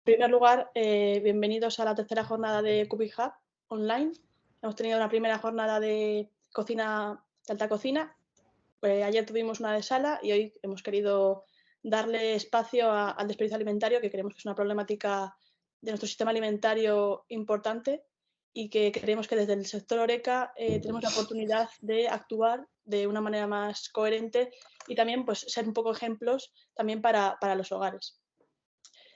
primer lugar, bienvenidos a la tercera jornada de Cooking Hub online. Hemos tenido una primera jornada de cocina, de alta cocina. Ayer tuvimos una de sala y hoy hemos querido darle espacio al desperdicio alimentario, que creemos que es una problemática de nuestro sistema alimentario importante y que creemos que desde el sector Horeca tenemos la oportunidad de actuar de una manera más coherente y también pues, ser un poco ejemplos también para los hogares.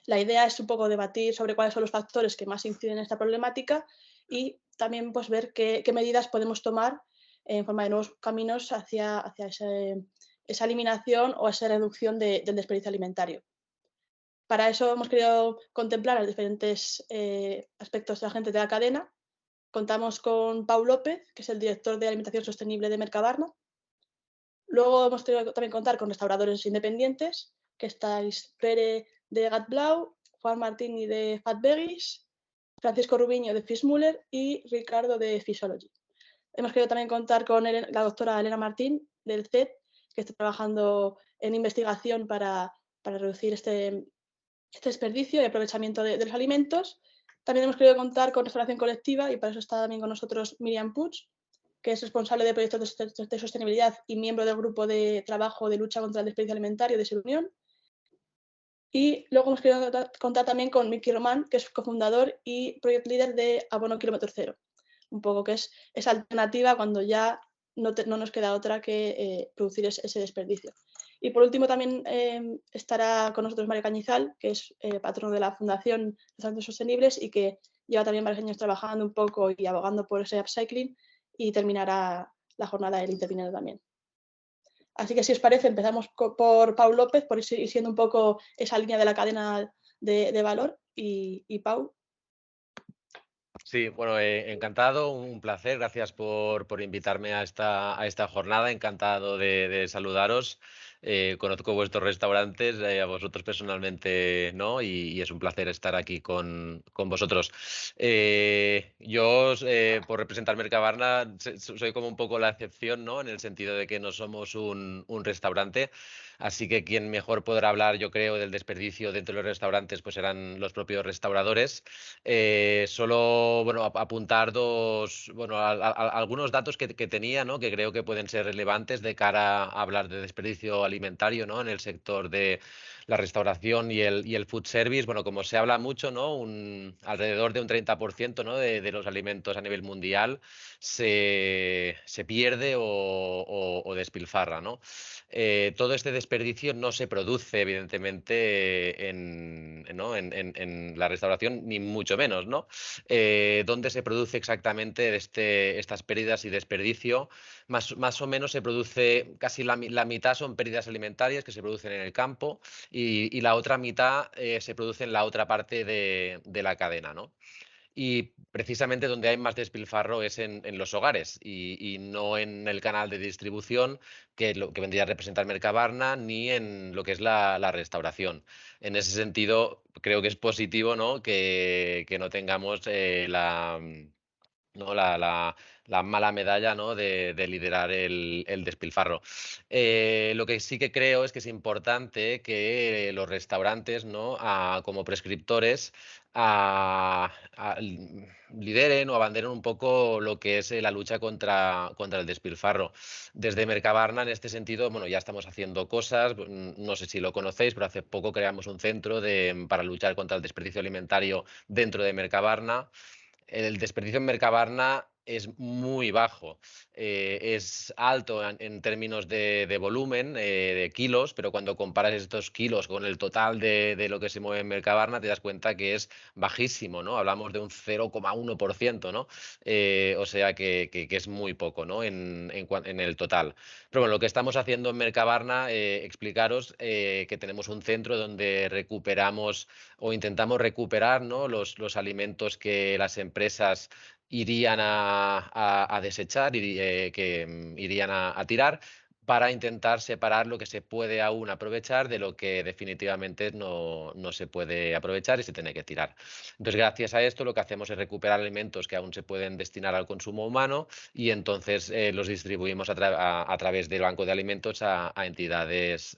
La idea es un poco debatir sobre cuáles son los factores que más inciden en esta problemática y también pues, ver qué medidas podemos tomar en forma de nuevos caminos hacia esa eliminación o esa reducción del desperdicio alimentario. Para eso hemos querido contemplar los diferentes aspectos de la gente de la cadena. Contamos con Pau López, que es el director de Alimentación Sostenible de Mercabarna. Luego hemos tenido también contar con restauradores independientes, que estáis Pere de Gatblau, Juan Martini de Fat Veggies, Francisco Rubiño de Fishmuller y Ricardo de Fishology. Hemos querido también contar con la doctora Elena Martín del CET, que está trabajando en investigación para reducir este desperdicio y aprovechamiento de los alimentos. También hemos querido contar con restauración colectiva y para eso está también con nosotros Miriam Puig, que es responsable de proyectos de sostenibilidad y miembro del grupo de trabajo de lucha contra el desperdicio alimentario de Unión. Y luego hemos querido contar también con Miki Román, que es cofundador y project leader de Abono Kilómetro Cero, un poco que es esa alternativa cuando ya no nos queda otra que producir ese desperdicio. Y por último también estará con nosotros Mario Cañizal, que es patrono de la Fundación Restaurantes Sostenibles y que lleva también varios años trabajando un poco y abogando por ese upcycling y terminará la jornada él interviniendo también. Así que si os parece, empezamos por Pau López, por ir siendo un poco esa línea de la cadena de valor. Y Pau. Sí, bueno, encantado, un placer, gracias por invitarme a esta jornada, encantado de saludaros. Conozco vuestros restaurantes, a vosotros personalmente no, y es un placer estar aquí con vosotros. Yo, por representar Mercabarna, soy como un poco la excepción, ¿no? En el sentido de que no somos un restaurante, así que quien mejor podrá hablar, yo creo, del desperdicio dentro de los restaurantes, pues serán los propios restauradores. Solo bueno, apuntar algunos datos que tenía, ¿no? Que creo que pueden ser relevantes de cara a hablar de desperdicio alimentario, ¿no? En el sector de la restauración y el food service. Bueno, como se habla mucho, ¿no? Alrededor de un 30%, ¿no? de los alimentos a nivel mundial se pierde o despilfarra, ¿no? Todo este desperdicio no se produce, evidentemente, en la restauración, ni mucho menos, ¿no? ¿Dónde se produce exactamente estas pérdidas y desperdicio? Más o menos se produce, casi la mitad son pérdidas alimentarias que se producen en el campo y la otra mitad se produce en la otra parte de la cadena, ¿no? Y precisamente donde hay más despilfarro es en los hogares y no en el canal de distribución, que lo que vendría a representar Mercabarna, ni en lo que es la restauración. En ese sentido, creo que es positivo, ¿no? Que no tengamos ¿no? la mala medalla, ¿no? de liderar el despilfarro. Lo que sí que creo es que es importante que los restaurantes, ¿no? Como prescriptores, lideren o abanderen un poco lo que es la lucha contra el despilfarro. Desde Mercabarna, en este sentido, bueno, ya estamos haciendo cosas, no sé si lo conocéis, pero hace poco creamos un centro para luchar contra el desperdicio alimentario dentro de Mercabarna. El desperdicio en Mercabarna es muy bajo, es alto en términos de volumen, de kilos, pero cuando comparas estos kilos con el total de lo que se mueve en Mercabarna te das cuenta que es bajísimo, ¿no? Hablamos de un 0,1%, ¿no? O sea que es muy poco, ¿no? En el total. Pero bueno, lo que estamos haciendo en Mercabarna, explicaros que tenemos un centro donde recuperamos o intentamos recuperar, ¿no? los alimentos que las empresas irían a desechar y que irían a tirar, para intentar separar lo que se puede aún aprovechar de lo que definitivamente no se puede aprovechar y se tiene que tirar. Entonces, gracias a esto, lo que hacemos es recuperar alimentos que aún se pueden destinar al consumo humano y entonces los distribuimos a través del banco de alimentos a entidades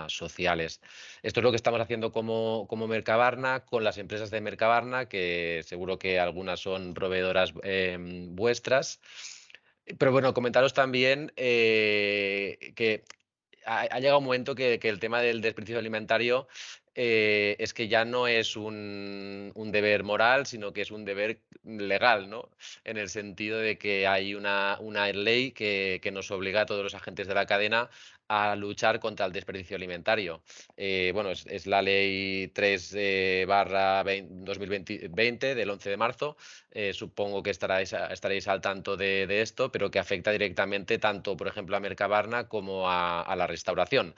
sociales. Esto es lo que estamos haciendo como Mercabarna con las empresas de Mercabarna, que seguro que algunas son proveedoras vuestras. Pero bueno, comentaros también que ha llegado un momento que el tema del desperdicio alimentario es que ya no es un deber moral, sino que es un deber legal, ¿no? En el sentido de que hay una ley que nos obliga a todos los agentes de la cadena a luchar contra el desperdicio alimentario. Bueno, es la ley 3 barra 2020 del 11 de marzo. Supongo que estaréis al tanto de esto, pero que afecta directamente tanto, por ejemplo, a Mercabarna como a la restauración.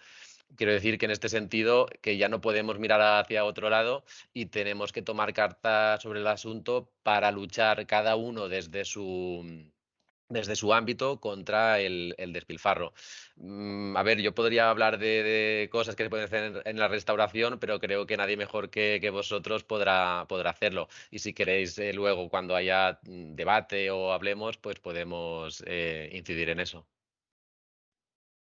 Quiero decir que en este sentido, que ya no podemos mirar hacia otro lado y tenemos que tomar carta sobre el asunto para luchar cada uno desde su ámbito contra el despilfarro. A ver, yo podría hablar de cosas que se pueden hacer en la restauración, pero creo que nadie mejor que vosotros podrá hacerlo. Y si queréis luego, cuando haya debate o hablemos, pues podemos incidir en eso.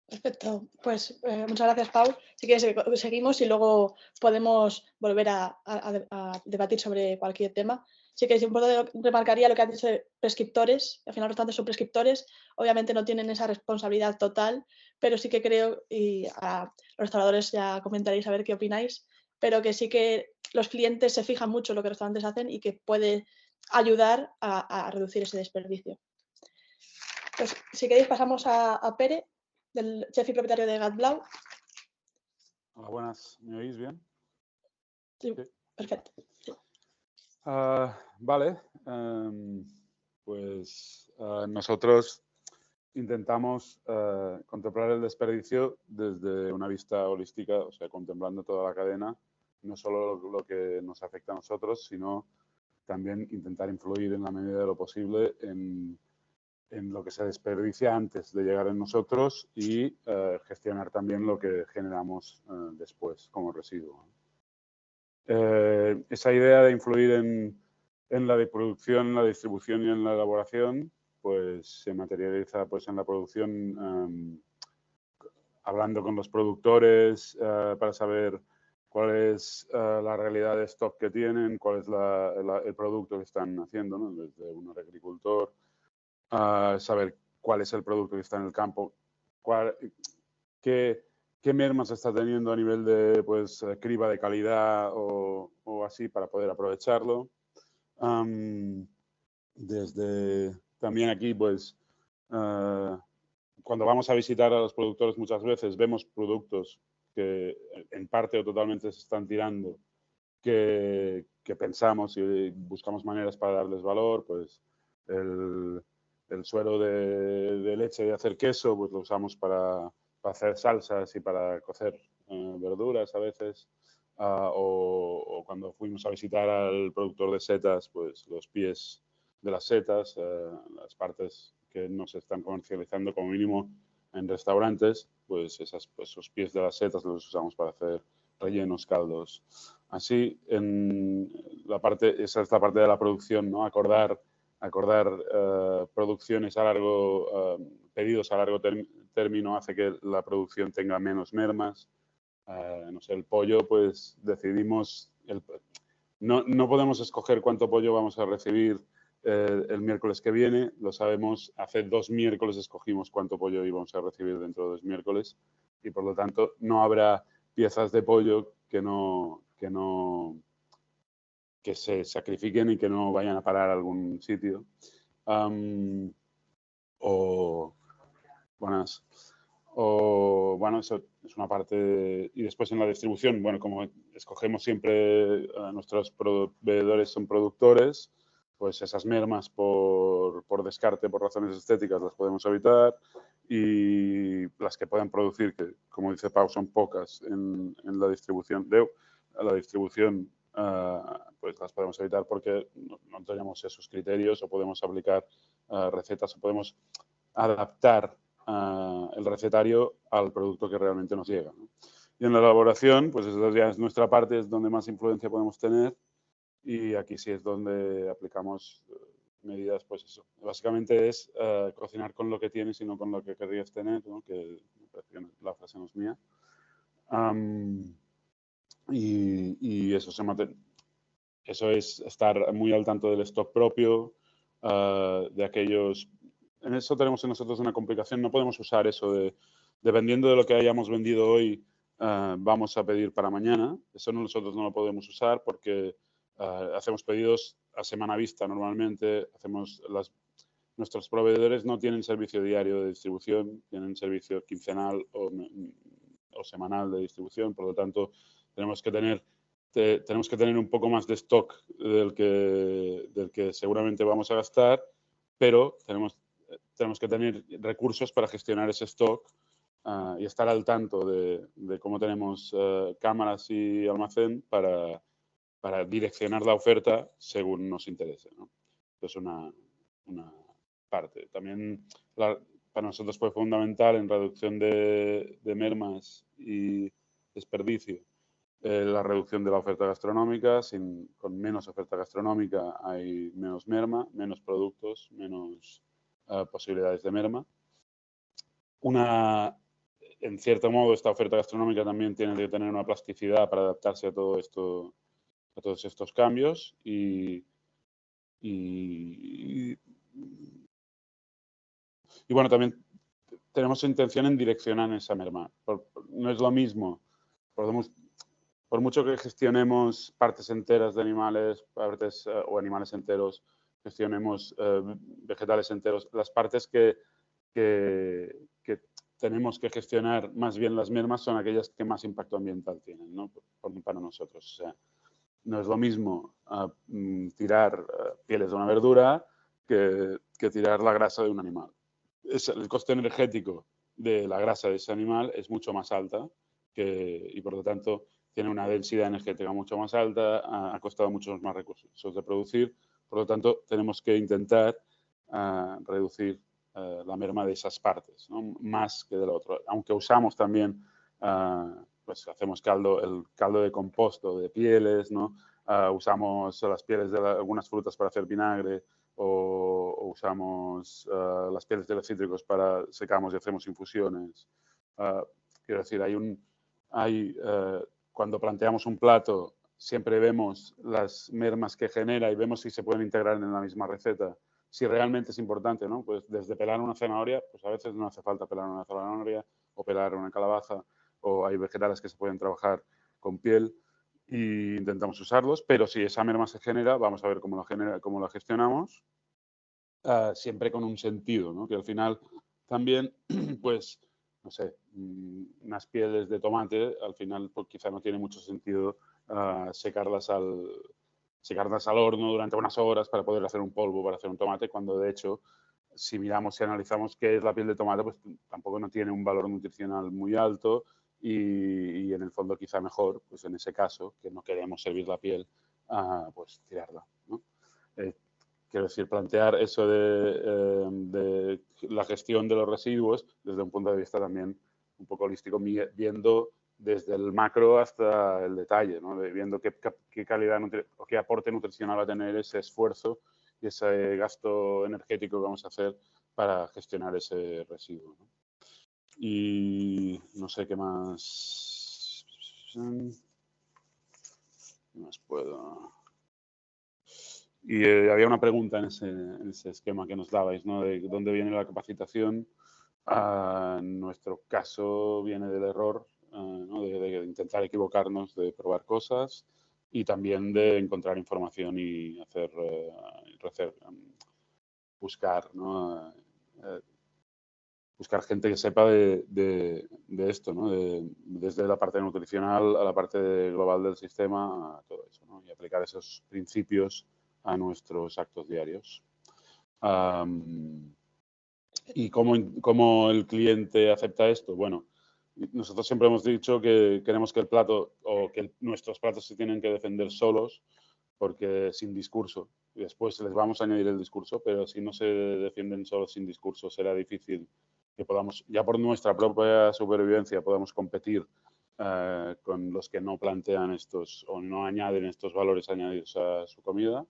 Perfecto. Pues muchas gracias, Pau. Si quieres, seguimos y luego podemos volver a debatir sobre cualquier tema. Sí que es importante, remarcaría lo que has dicho de prescriptores. Al final, los restaurantes son prescriptores. Obviamente no tienen esa responsabilidad total, pero sí que creo, y a los restauradores ya comentaréis a ver qué opináis, pero que sí que los clientes se fijan mucho en lo que los restaurantes hacen y que puede ayudar a reducir ese desperdicio. Pues si queréis pasamos a Pere, del chef y propietario de Gatblau. Hola, buenas. ¿Me oís bien? Sí, Sí. perfecto. Sí. Vale. Nosotros intentamos contemplar el desperdicio desde una vista holística, o sea, contemplando toda la cadena, no solo lo que nos afecta a nosotros, sino también intentar influir en la medida de lo posible en lo que se desperdicia antes de llegar en nosotros y gestionar también lo que generamos después como residuo. Esa idea de influir en la producción, la distribución y en la elaboración, pues se materializa pues, en la producción hablando con los productores para saber cuál es la realidad de stock que tienen, cuál es el producto que están haciendo, ¿no? Desde un agricultor, saber cuál es el producto que está en el campo, qué mermas está teniendo a nivel de pues, criba de calidad o así para poder aprovecharlo. Desde también aquí, pues, cuando vamos a visitar a los productores muchas veces vemos productos que en parte o totalmente se están tirando que pensamos y buscamos maneras para darles valor, pues el suero de leche de hacer queso, pues lo usamos para hacer salsas y para cocer verduras a veces. O cuando fuimos a visitar al productor de setas, pues los pies de las setas, las partes que no se están comercializando como mínimo en restaurantes, pues esos pies de las setas los usamos para hacer rellenos, caldos. Así, esa es la parte de la producción, ¿no? Acordar producciones pedidos a largo término hace que la producción tenga menos mermas. No sé, el pollo, pues decidimos, no podemos escoger cuánto pollo vamos a recibir el miércoles que viene, lo sabemos, hace 2 miércoles escogimos cuánto pollo íbamos a recibir dentro de 2 miércoles y por lo tanto no habrá piezas de pollo que se sacrifiquen y que no vayan a parar a algún sitio. Eso es una parte. Y después en la distribución, bueno, como escogemos siempre a nuestros proveedores son productores, pues esas mermas por descarte, por razones estéticas, las podemos evitar y las que puedan producir, que como dice Pau, son pocas en la distribución. La distribución pues las podemos evitar porque no tenemos esos criterios o podemos aplicar recetas o podemos adaptar el recetario al producto que realmente nos llega, ¿no? Y en la elaboración, pues esa ya es nuestra parte, es donde más influencia podemos tener, y aquí sí es donde aplicamos medidas, pues eso. Básicamente es cocinar con lo que tienes y no con lo que querrías tener, ¿no? Que la frase no es mía. Y eso, eso es estar muy al tanto del stock propio, de aquellos... En eso tenemos nosotros una complicación, no podemos usar eso de, dependiendo de lo que hayamos vendido hoy, vamos a pedir para mañana. Eso nosotros no lo podemos usar porque hacemos pedidos a semana vista normalmente, nuestros proveedores no tienen servicio diario de distribución, tienen servicio quincenal o semanal de distribución, por lo tanto tenemos que tener un poco más de stock del que seguramente vamos a gastar, pero tenemos que tener recursos para gestionar ese stock y estar al tanto de cómo tenemos cámaras y almacén para direccionar la oferta según nos interese, ¿no? Esto es una parte. También para nosotros fue fundamental en reducción de mermas y desperdicio la reducción de la oferta gastronómica. Con menos oferta gastronómica hay menos merma, menos productos, menos posibilidades de merma. En cierto modo, esta oferta gastronómica también tiene que tener una plasticidad para adaptarse a todo esto, a todos estos cambios y bueno, también tenemos intención en direccionar esa merma. No es lo mismo. Por mucho que gestionemos partes enteras de animales, o animales enteros, gestionemos vegetales enteros, las partes que tenemos que gestionar más bien las mermas son aquellas que más impacto ambiental tienen, ¿no? Para nosotros. O sea, no es lo mismo tirar pieles de una verdura que tirar la grasa de un animal. El coste energético de la grasa de ese animal es mucho más alta y por lo tanto tiene una densidad energética mucho más alta, ha costado muchos más recursos de producir, por lo tanto tenemos que intentar reducir la merma de esas partes, ¿no? Más que del otro. Aunque usamos también, pues hacemos el caldo de composto de pieles, ¿no? Usamos las pieles de algunas frutas para hacer vinagre o usamos las pieles de los cítricos para secamos y hacemos infusiones. Quiero decir, cuando planteamos un plato siempre vemos las mermas que genera y vemos si se pueden integrar en la misma receta. Si realmente es importante, ¿no? Pues desde pelar una zanahoria, pues a veces no hace falta pelar una zanahoria o pelar una calabaza, o hay vegetales que se pueden trabajar con piel e intentamos usarlos, pero si esa merma se genera, vamos a ver cómo la gestionamos, siempre con un sentido, ¿no? Que al final también, pues, no sé, unas pieles de tomate, al final pues, quizá no tiene mucho sentido secarlas al horno durante unas horas para poder hacer un polvo para hacer un tomate, cuando de hecho, si miramos y analizamos qué es la piel de tomate, pues tampoco no tiene un valor nutricional muy alto y en el fondo quizá mejor, pues en ese caso, que no queremos servir la piel, pues tirarla, ¿no? Quiero decir, plantear eso de la gestión de los residuos desde un punto de vista también un poco holístico, viendo desde el macro hasta el detalle, ¿no? Viendo qué calidad o qué aporte nutricional va a tener ese esfuerzo y ese gasto energético que vamos a hacer para gestionar ese residuo, ¿no? Y no sé qué más. ¿Qué más puedo? Y había una pregunta en ese esquema que nos dabais, ¿no? De dónde viene la capacitación. En nuestro caso viene del error, ¿no? de intentar equivocarnos, de probar cosas y también de encontrar información y buscar, ¿no? Buscar gente que sepa de esto, ¿no? Desde la parte nutricional a la parte global del sistema, a todo eso, ¿no? Y aplicar esos principios a nuestros actos diarios. ¿Y cómo el cliente acepta esto? Bueno, nosotros siempre hemos dicho que queremos que el plato o que nuestros platos se tienen que defender solos, porque sin discurso. Y después les vamos a añadir el discurso, pero si no se defienden solos sin discurso será difícil podamos, ya por nuestra propia supervivencia, podamos competir con los que no plantean estos o no añaden estos valores añadidos a su comida.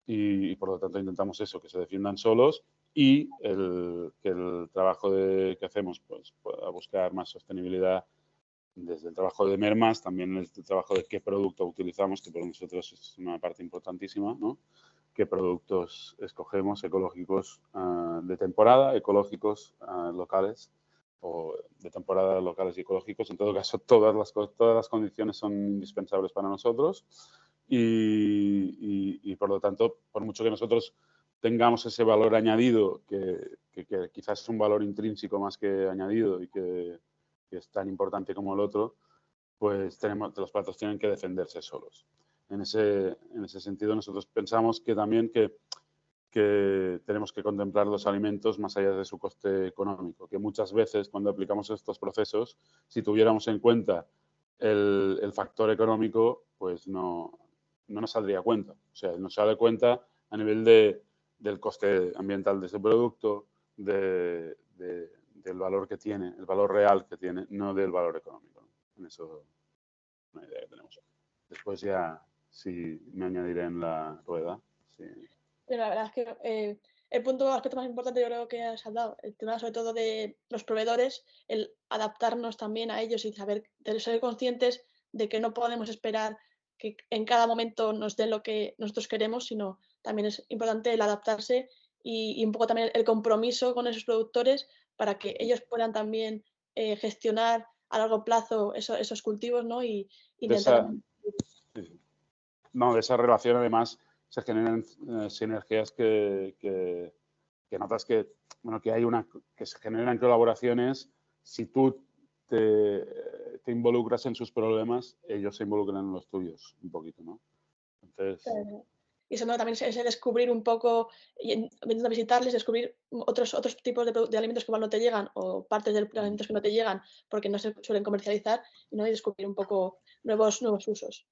Y por lo tanto intentamos eso, que se defiendan solos y que el trabajo que hacemos pues, pueda buscar más sostenibilidad desde el trabajo de mermas, también el trabajo de qué producto utilizamos, que por nosotros es una parte importantísima, ¿no? Qué productos escogemos ecológicos de temporada, ecológicos locales o de temporada locales y ecológicos. En todo caso, todas las condiciones son indispensables para nosotros y por lo tanto, por mucho que nosotros tengamos ese valor añadido, que quizás es un valor intrínseco más que añadido y que es tan importante como el otro, pues los platos tienen que defenderse solos. En ese sentido, nosotros pensamos que también que tenemos que contemplar los alimentos más allá de su coste económico, que muchas veces cuando aplicamos estos procesos, si tuviéramos en cuenta el factor económico, pues no nos saldría cuenta. O sea, nos sale cuenta a nivel del coste ambiental de ese producto, del valor que tiene, el valor real que tiene, no del valor económico. En eso es una idea que tenemos. Después ya sí me añadiré en la rueda. Sí. Pero la verdad es que el aspecto más importante yo creo que has dado, el tema sobre todo de los proveedores, el adaptarnos también a ellos y ser conscientes de que no podemos esperar que en cada momento nos den lo que nosotros queremos, sino también es importante el adaptarse y un poco también el compromiso con esos productores para que ellos puedan también gestionar a largo plazo esos cultivos, ¿no? Y intentar... de esa relación además se generan sinergias que notas que se generan colaboraciones. Si tú te involucras en sus problemas, ellos se involucran en los tuyos un poquito, ¿no? Entonces... Y eso, ¿no? También es descubrir un poco, viniendo a visitarles, descubrir otros tipos de alimentos que igual no te llegan o partes de alimentos que no te llegan porque no se suelen comercializar, ¿no? Y descubrir un poco nuevos usos.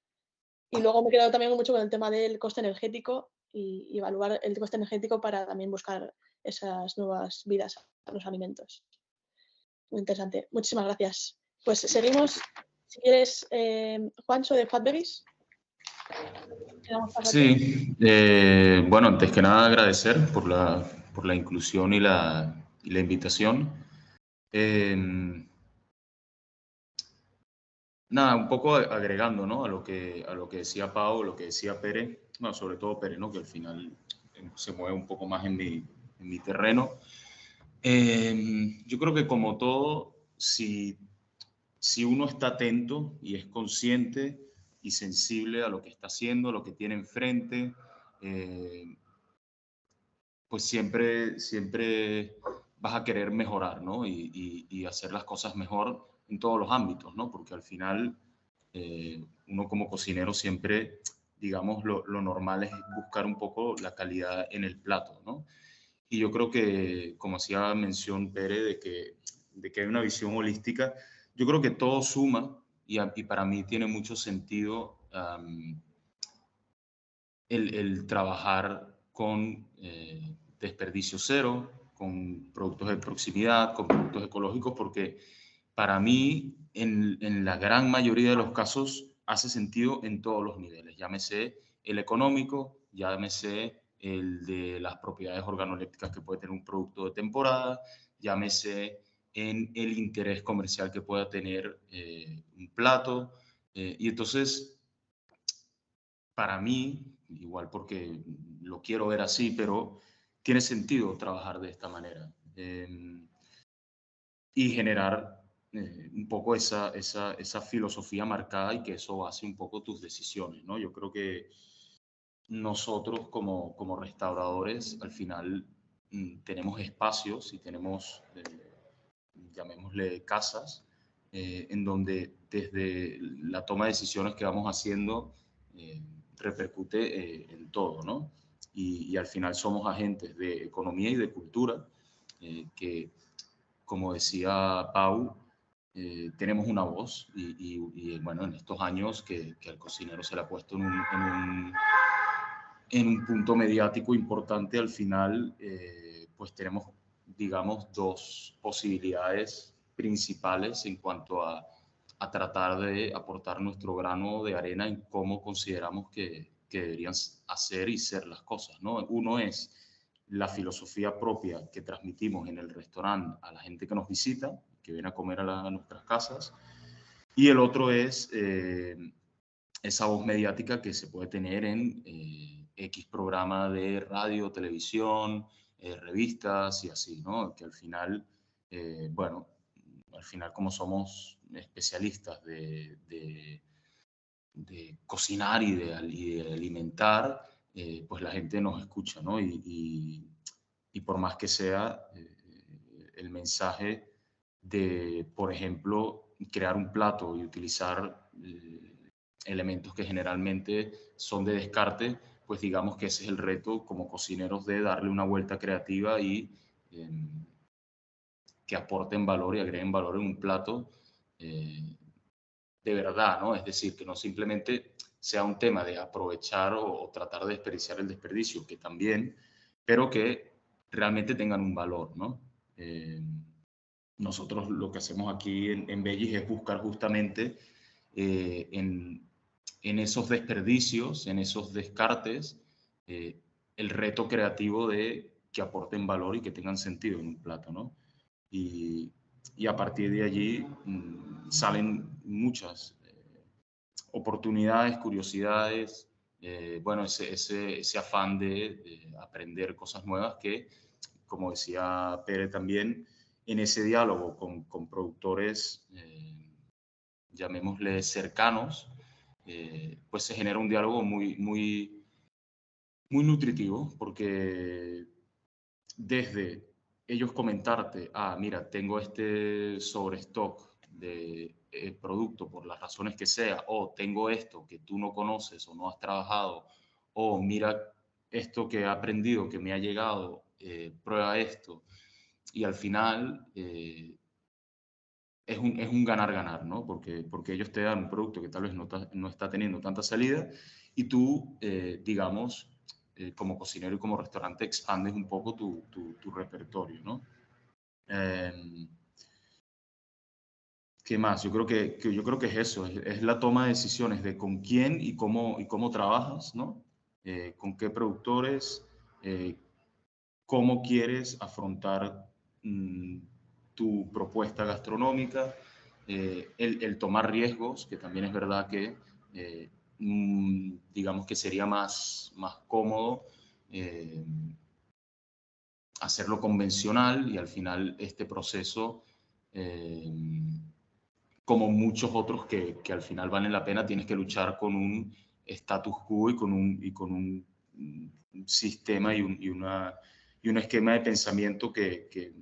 Y luego me he quedado también mucho con el tema del coste energético y evaluar el coste energético para también buscar esas nuevas vidas a los alimentos. Muy interesante. Muchísimas gracias. Pues seguimos. Si quieres, Juancho de Fatberries. Sí, bueno, antes que nada agradecer por la inclusión y la invitación. Nada, un poco agregando, ¿no? a lo que decía Pau, lo que decía Pere, bueno, sobre todo Pere, ¿no? Que al final se mueve un poco más en mi terreno. Yo creo que como todo, si uno está atento y es consciente y sensible a lo que está haciendo, a lo que tiene enfrente, pues siempre vas a querer mejorar, ¿no? Y hacer las cosas mejor en todos los ámbitos, ¿no? Porque al final uno como cocinero siempre, digamos, lo normal es buscar un poco la calidad en el plato, ¿no? Y yo creo que, como hacía mención Pere, de que hay una visión holística, yo creo que todo suma y para mí tiene mucho sentido el trabajar con desperdicio cero, con productos de proximidad, con productos ecológicos, porque para mí, en la gran mayoría de los casos, hace sentido en todos los niveles. Llámese el económico, llámese el de las propiedades organolépticas que puede tener un producto de temporada, llámese en el interés comercial que pueda tener un plato. Y entonces, para mí, igual porque lo quiero ver así, pero tiene sentido trabajar de esta manera y generar un poco esa filosofía marcada y que eso base un poco tus decisiones, ¿no? Yo creo que nosotros como restauradores al final tenemos espacios y tenemos, llamémosle casas, en donde desde la toma de decisiones que vamos haciendo repercute en todo, ¿no? Y al final somos agentes de economía y de cultura que, como decía Pau, tenemos una voz y bueno, en estos años que al cocinero se le ha puesto en un punto mediático importante, al final pues tenemos, digamos, dos posibilidades principales en cuanto a tratar de aportar nuestro grano de arena en cómo consideramos que deberían hacer y ser las cosas, ¿no? Uno es la filosofía propia que transmitimos en el restaurante a la gente que nos visita, que viene a comer a nuestras casas, y el otro es esa voz mediática que se puede tener en X programa de radio, televisión, revistas y así, ¿no? Que al final, bueno, al final como somos especialistas de cocinar y de alimentar, pues la gente nos escucha, ¿no? Y por más que sea el mensaje de, por ejemplo, crear un plato y utilizar elementos que generalmente son de descarte, pues digamos que ese es el reto como cocineros, de darle una vuelta creativa y que aporten valor y agreguen valor en un plato de verdad, ¿no? Es decir, que no simplemente sea un tema de aprovechar o tratar de desperdiciar el desperdicio, que también, pero que realmente tengan un valor, ¿no? Nosotros lo que hacemos aquí en Bellis es buscar justamente en esos desperdicios, en esos descartes, el reto creativo de que aporten valor y que tengan sentido en un plato, ¿no? Y a partir de allí salen muchas oportunidades, curiosidades, bueno, ese afán de aprender cosas nuevas que, como decía Pere también, en ese diálogo con productores, llamémosle cercanos, pues se genera un diálogo muy nutritivo, porque desde ellos comentarte, mira, tengo este sobrestock de producto por las razones que sea, o tengo esto que tú no conoces o no has trabajado, o mira esto que he aprendido, que me ha llegado, prueba esto, y al final es un ganar-ganar, ¿no? Porque ellos te dan un producto que tal vez no está teniendo tanta salida, y tú, digamos, como cocinero y como restaurante expandes un poco tu repertorio, ¿no? ¿Qué más? Yo creo que es eso, es la toma de decisiones de con quién y cómo trabajas, ¿no? Con qué productores, cómo quieres afrontar tu propuesta gastronómica, el tomar riesgos, que también es verdad que digamos que sería más cómodo hacerlo convencional, y al final este proceso, como muchos otros que al final valen la pena, tienes que luchar con un status quo y con un sistema y un esquema de pensamiento que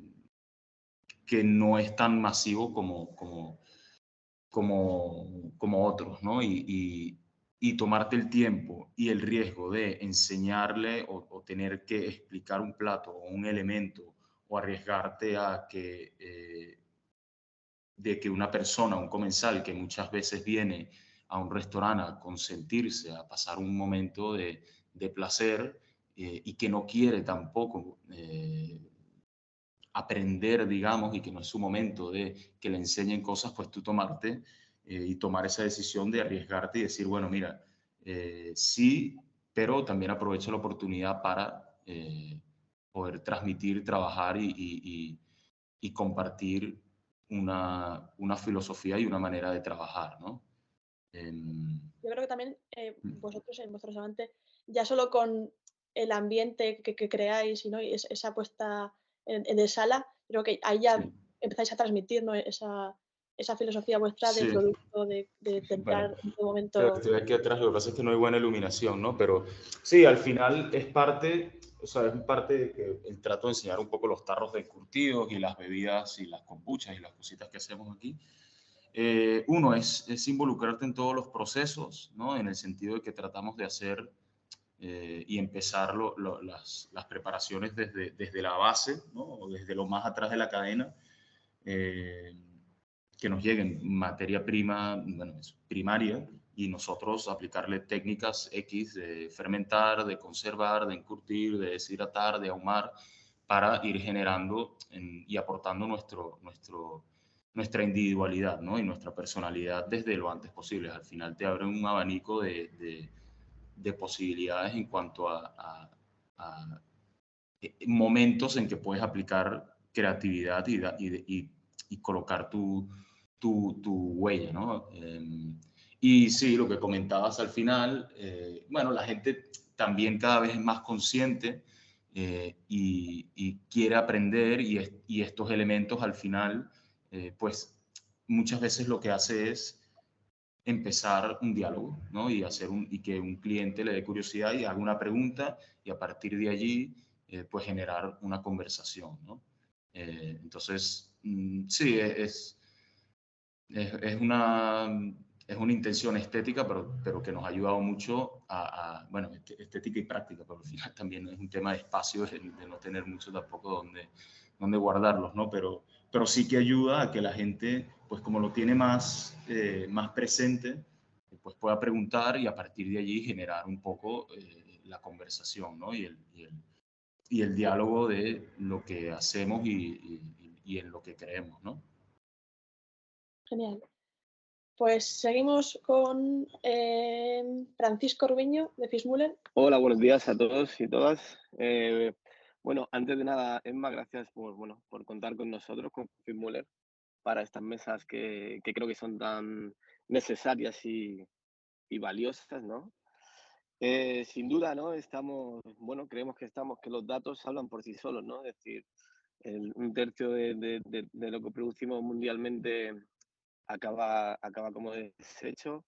no es tan masivo como otros, ¿no? Y tomarte el tiempo y el riesgo de enseñarle o tener que explicar un plato o un elemento, o arriesgarte a que de que una persona, un comensal que muchas veces viene a un restaurante a consentirse, a pasar un momento de placer, y que no quiere tampoco aprender, digamos, y que no es su momento de que le enseñen cosas, pues tú y tomar esa decisión de arriesgarte y decir, bueno, mira, sí, pero también aprovecho la oportunidad para poder transmitir, trabajar y compartir una filosofía y una manera de trabajar, ¿no? Yo creo que también vosotros en vuestro restaurante, ya solo con el ambiente que creáis, ¿no? Y esa puesta de sala, creo que ahí ya Sí. empezáis a transmitir, ¿no? esa filosofía vuestra de Sí. producto, de Bueno, tentar en todo momento. estoy aquí atrás, lo que pasa es que no hay buena iluminación, ¿no? Pero sí, al final es parte, o sea, es parte de que trato de enseñar un poco los tarros de encurtidos y las bebidas y las kombuchas y las cositas que hacemos aquí. Uno es involucrarte en todos los procesos, ¿no? En el sentido de que tratamos de hacer y empezar las preparaciones desde la base, ¿no? O desde lo más atrás de la cadena, que nos lleguen materia prima, bueno, primaria, y nosotros aplicarle técnicas X de fermentar, de conservar, de encurtir, de deshidratar, de ahumar, para ir generando y aportando nuestra individualidad, ¿no? Y nuestra personalidad desde lo antes posible. Al final te abre un abanico de posibilidades en cuanto a momentos en que puedes aplicar creatividad y colocar tu huella, ¿no? Y sí, lo que comentabas al final, bueno, la gente también cada vez es más consciente y quiere aprender y estos elementos al final, pues muchas veces lo que hace es empezar un diálogo, ¿no? Y que un cliente le dé curiosidad y haga una pregunta y a partir de allí, pues generar una conversación, ¿no? Entonces, sí, es una intención estética, pero que nos ha ayudado mucho bueno, estética y práctica, pero al final también es un tema de espacio, de no tener mucho tampoco donde guardarlos, ¿no? Pero sí que ayuda a que la gente, pues como lo tiene más presente, pues pueda preguntar y a partir de allí generar un poco la conversación, ¿no? Y el diálogo de lo que hacemos y en lo que creemos, ¿no? Genial. Pues seguimos con Francisco Rubiño, de Fismuller. Hola, buenos días a todos y todas. Bueno, antes de nada, Emma, gracias por contar con nosotros, con Fismuller, para estas mesas que creo que son tan necesarias y valiosas, ¿no? Sin duda, ¿no? Creemos que los datos hablan por sí solos, ¿no? Es decir, un tercio de lo que producimos mundialmente acaba como deshecho.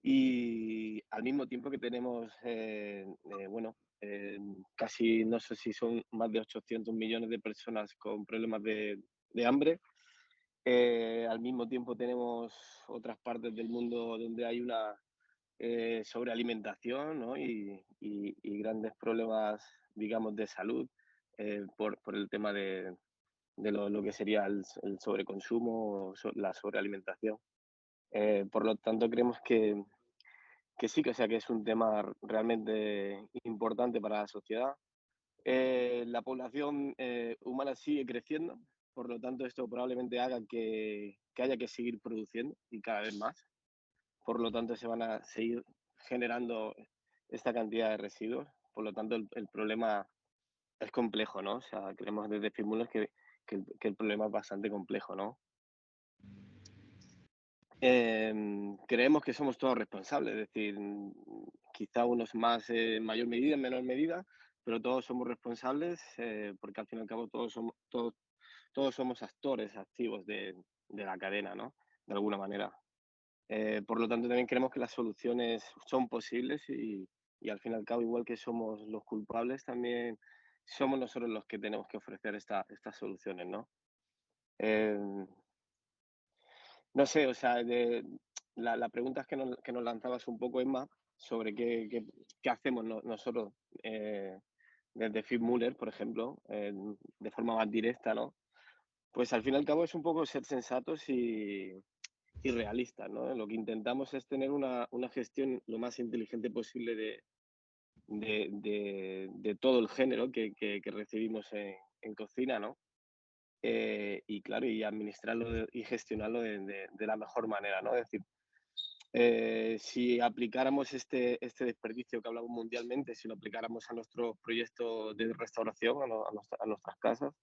Y al mismo tiempo que tenemos, casi, no sé si son más de 800 millones de personas con problemas de hambre, al mismo tiempo tenemos otras partes del mundo donde hay una sobrealimentación, ¿no? y grandes problemas, digamos, de salud por el tema de lo que sería el sobreconsumo, la sobrealimentación. Por lo tanto, creemos que sí, que es un tema realmente importante para la sociedad. La población humana sigue creciendo, por lo tanto esto probablemente haga que haya que seguir produciendo y cada vez más. Por lo tanto se van a seguir generando esta cantidad de residuos. Por lo tanto el problema es complejo, ¿no? O sea, creemos desde Fismuller que el problema es bastante complejo, ¿no? Creemos que somos todos responsables, es decir, quizá unos más en mayor medida, en menor medida, pero todos somos responsables porque al fin y al cabo todos somos actores activos de la cadena, ¿no? De alguna manera. Por lo tanto, también creemos que las soluciones son posibles y al fin y al cabo, igual que somos los culpables, también somos nosotros los que tenemos que ofrecer estas soluciones, ¿no? No sé, o sea, la pregunta es que nos lanzabas un poco, Emma, sobre qué hacemos nosotros desde Fismuller, por ejemplo, de forma más directa, ¿no? Pues al fin y al cabo es un poco ser sensatos y realistas, ¿no? Lo que intentamos es tener una gestión lo más inteligente posible de todo el género que recibimos en cocina, ¿no? Y claro, y administrarlo y gestionarlo de la mejor manera, ¿no? Es decir, si aplicáramos este desperdicio que hablamos mundialmente, si lo aplicáramos a nuestro proyecto de restauración, a nuestras casas,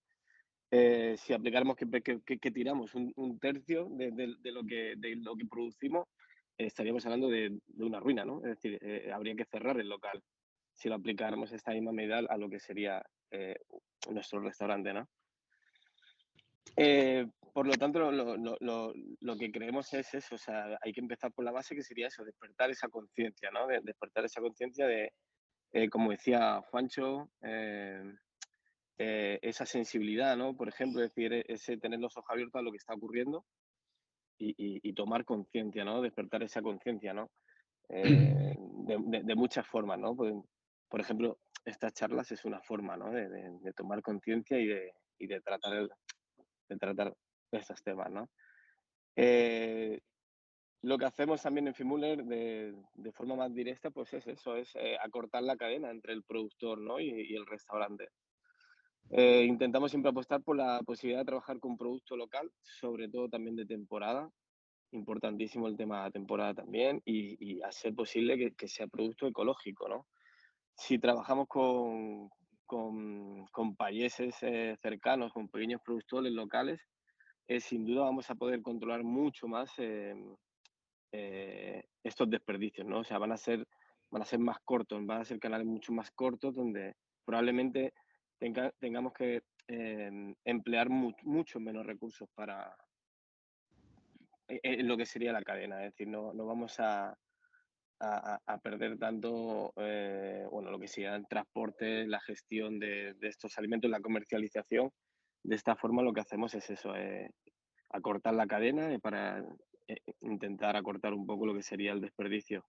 si aplicáramos que tiramos un tercio de lo que producimos, estaríamos hablando de una ruina, ¿no? Es decir, habría que cerrar el local si lo aplicáramos esta misma medida a lo que sería nuestro restaurante, ¿no? Por lo tanto, lo que creemos es eso, o sea, hay que empezar por la base que sería eso, despertar esa conciencia, ¿no? Despertar esa conciencia de, como decía Juancho, esa sensibilidad, ¿no? Por ejemplo, decir, ese tener los ojos abiertos a lo que está ocurriendo y tomar conciencia, ¿no? Despertar esa conciencia, ¿no? De muchas formas, ¿no? Por ejemplo, estas charlas es una forma, ¿no? De tomar conciencia y de tratar estos temas, ¿no? Lo que hacemos también en Fismuller de forma más directa, pues es eso, es acortar la cadena entre el productor, ¿no? y el restaurante. Intentamos siempre apostar por la posibilidad de trabajar con producto local, sobre todo también de temporada. Importantísimo el tema de la temporada también y a ser posible que sea producto ecológico, ¿no? Si trabajamos con países cercanos, con pequeños productores locales, sin duda vamos a poder controlar mucho más estos desperdicios, ¿no? O sea, van a ser más cortos, van a ser canales mucho más cortos donde probablemente tengamos que emplear mucho menos recursos para lo que sería la cadena. Es decir, no vamos a perder tanto, bueno, lo que sería el transporte, la gestión de estos alimentos, la comercialización. De esta forma lo que hacemos es eso, acortar la cadena para intentar acortar un poco lo que sería el desperdicio.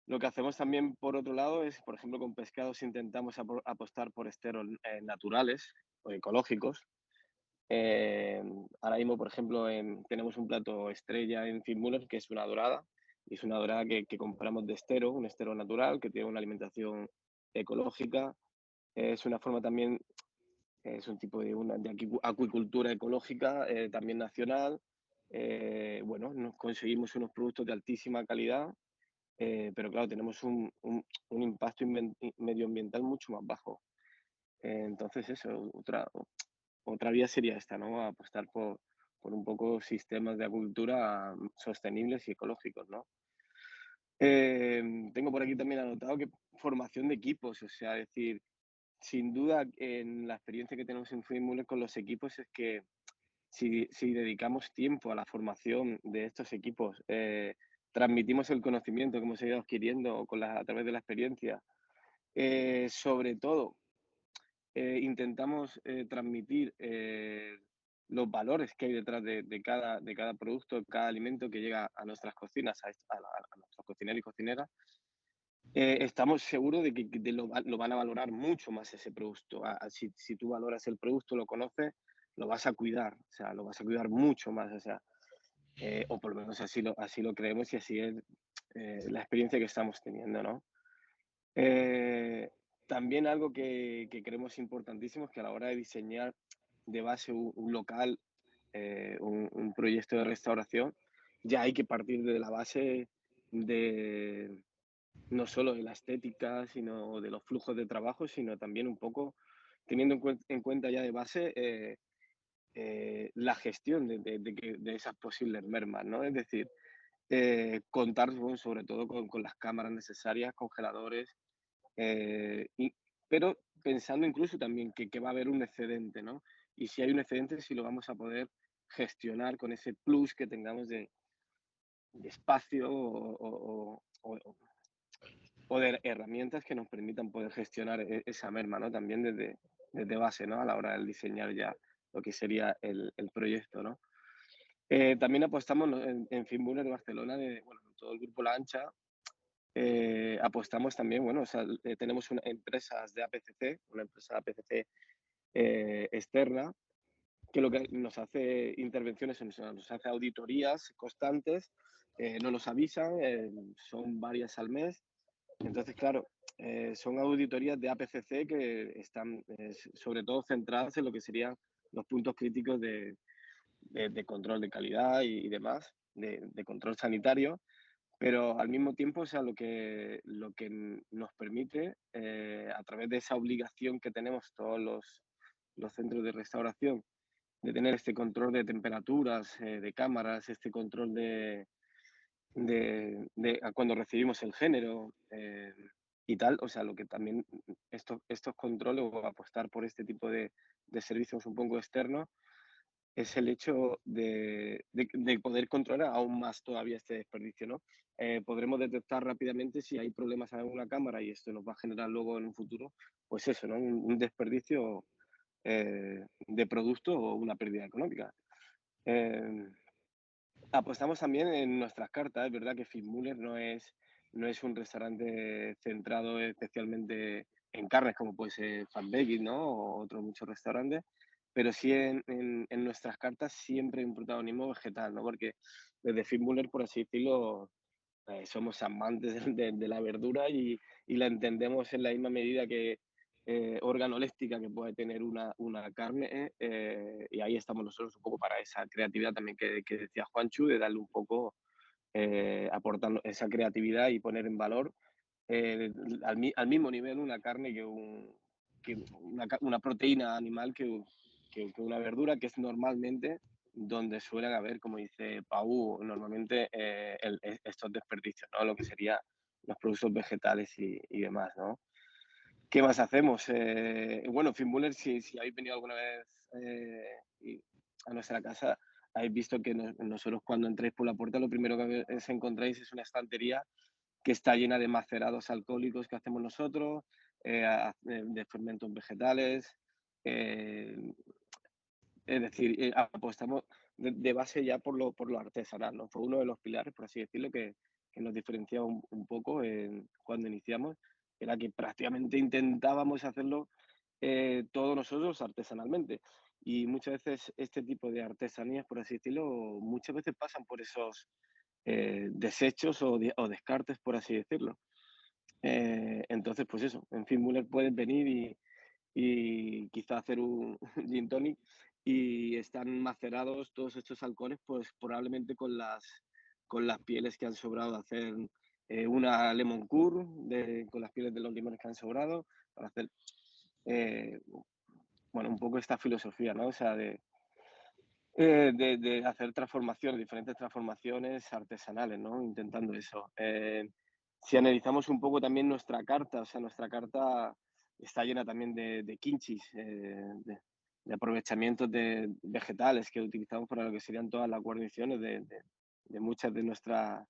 Lo que hacemos también, por otro lado, es, por ejemplo, con pescados intentamos apostar por esteros naturales o ecológicos. Ahora mismo, por ejemplo, tenemos un plato estrella en Fitzmüller que es una dorada. Y es una dorada que compramos de estero, un estero natural, que tiene una alimentación ecológica. Es una forma también, es un tipo de acuicultura ecológica, también nacional. Bueno, nos conseguimos unos productos de altísima calidad, pero claro, tenemos un impacto medioambiental mucho más bajo. Entonces, eso, otra vía sería esta, ¿no? Apostar por un poco sistemas de acuicultura sostenibles y ecológicos, ¿no? Tengo por aquí también anotado que formación de equipos, o sea, es decir, sin duda en la experiencia que tenemos en Fitzmüller con los equipos es que si dedicamos tiempo a la formación de estos equipos, transmitimos el conocimiento que hemos ido adquiriendo a través de la experiencia, sobre todo intentamos transmitir los valores que hay detrás de cada producto, cada alimento que llega a nuestras cocinas, a nuestros cocineros y cocineras. Estamos seguros de que lo van a valorar mucho más ese producto. Si tú valoras el producto, lo conoces, lo vas a cuidar, o sea, lo vas a cuidar mucho más, o sea, o por lo menos así lo creemos y así es la experiencia que estamos teniendo, ¿no? También algo que creemos importantísimo es que a la hora de diseñar de base un local, un proyecto de restauración, ya hay que partir de la base de no solo de la estética, sino de los flujos de trabajo, sino también un poco teniendo en cuenta ya de base la gestión de esas posibles mermas, ¿no? Es decir, contar bueno, sobre todo con las cámaras necesarias, congeladores, pero pensando incluso también que va a haber un excedente, ¿no? Y si hay un excedente, si lo vamos a poder gestionar con ese plus que tengamos de espacio o de herramientas que nos permitan poder gestionar esa merma, ¿no? También desde base, ¿no? A la hora de diseñar ya lo que sería el proyecto, ¿no? También apostamos en Fitzmüller de Barcelona, bueno, en todo el grupo La Ancha, apostamos también, bueno, o sea, tenemos empresas de APCC, una empresa APCC externa, que lo que nos hace intervenciones, nos hace auditorías constantes, no nos avisan, son varias al mes. Entonces, claro, son auditorías de APCC que están sobre todo centradas en lo que serían los puntos críticos de control de calidad y demás, de control sanitario, pero al mismo tiempo, o sea, lo que nos permite, a través de esa obligación que tenemos todos los centros de restauración, de tener este control de temperaturas, de cámaras, este control a cuando recibimos el género y tal, o sea, lo que también estos controles o apostar por este tipo de servicios un poco externos es el hecho de poder controlar aún más todavía este desperdicio, ¿no? Podremos detectar rápidamente si hay problemas en alguna cámara y esto nos va a generar luego en un futuro, pues eso, ¿no? Un desperdicio de producto o una pérdida económica. Apostamos también en nuestras cartas, es verdad que Fitzmüller no es un restaurante centrado especialmente en carnes como puede ser Fatbeggy, ¿no? O otros muchos restaurantes, pero sí en nuestras cartas siempre hay un protagonismo vegetal, ¿no? Porque desde Fitzmüller, por así decirlo, somos amantes de la verdura y la entendemos en la misma medida organoléptica que puede tener una carne, y ahí estamos nosotros un poco para esa creatividad también que decía Juanchu, de darle un poco, aportando esa creatividad y poner en valor al mismo nivel una carne que una proteína animal que una verdura, que es normalmente donde suelen haber, como dice Pau, normalmente estos desperdicios, ¿no? Lo que serían los productos vegetales y demás, ¿no? ¿Qué más hacemos? Bueno, Finbuller, si habéis venido alguna vez a nuestra casa, habéis visto que nosotros cuando entráis por la puerta lo primero que os encontráis es una estantería que está llena de macerados alcohólicos que hacemos nosotros, de fermentos vegetales. Es decir, apostamos de base ya por lo artesanal, ¿no? Fue uno de los pilares, por así decirlo, que nos diferenciaba un poco cuando iniciamos, era que prácticamente intentábamos hacerlo todos nosotros artesanalmente. Y muchas veces este tipo de artesanías, por así decirlo, muchas veces pasan por esos desechos o descartes, por así decirlo. Entonces, pues eso, en Finbuller puedes venir y quizá hacer un gin tonic y están macerados todos estos alcoholes, pues probablemente con las pieles que han sobrado de hacer una lemon curd, con las pieles de los limones que han sobrado, para hacer, bueno, un poco esta filosofía, ¿no? O sea, de hacer transformaciones, diferentes transformaciones artesanales, ¿no? Intentando eso. Si analizamos un poco también nuestra carta, o sea, nuestra carta está llena también de kimchis, de aprovechamientos de vegetales que utilizamos para lo que serían todas las guarniciones de muchas de nuestros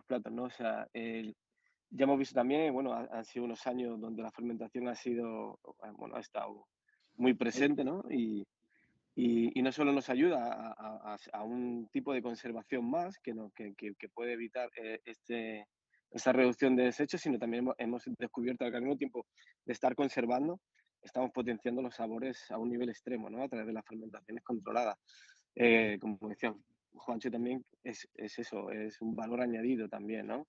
platos, ¿no? O sea, ya hemos visto también, bueno, han sido unos años donde la fermentación ha sido, bueno, ha estado muy presente, ¿no? Y no solo nos ayuda a un tipo de conservación más que puede evitar esta reducción de desechos, sino también hemos descubierto que al mismo tiempo de estar conservando, estamos potenciando los sabores a un nivel extremo, ¿no? A través de las fermentaciones controladas. Como decía Juancho también, es eso, es un valor añadido también, ¿no?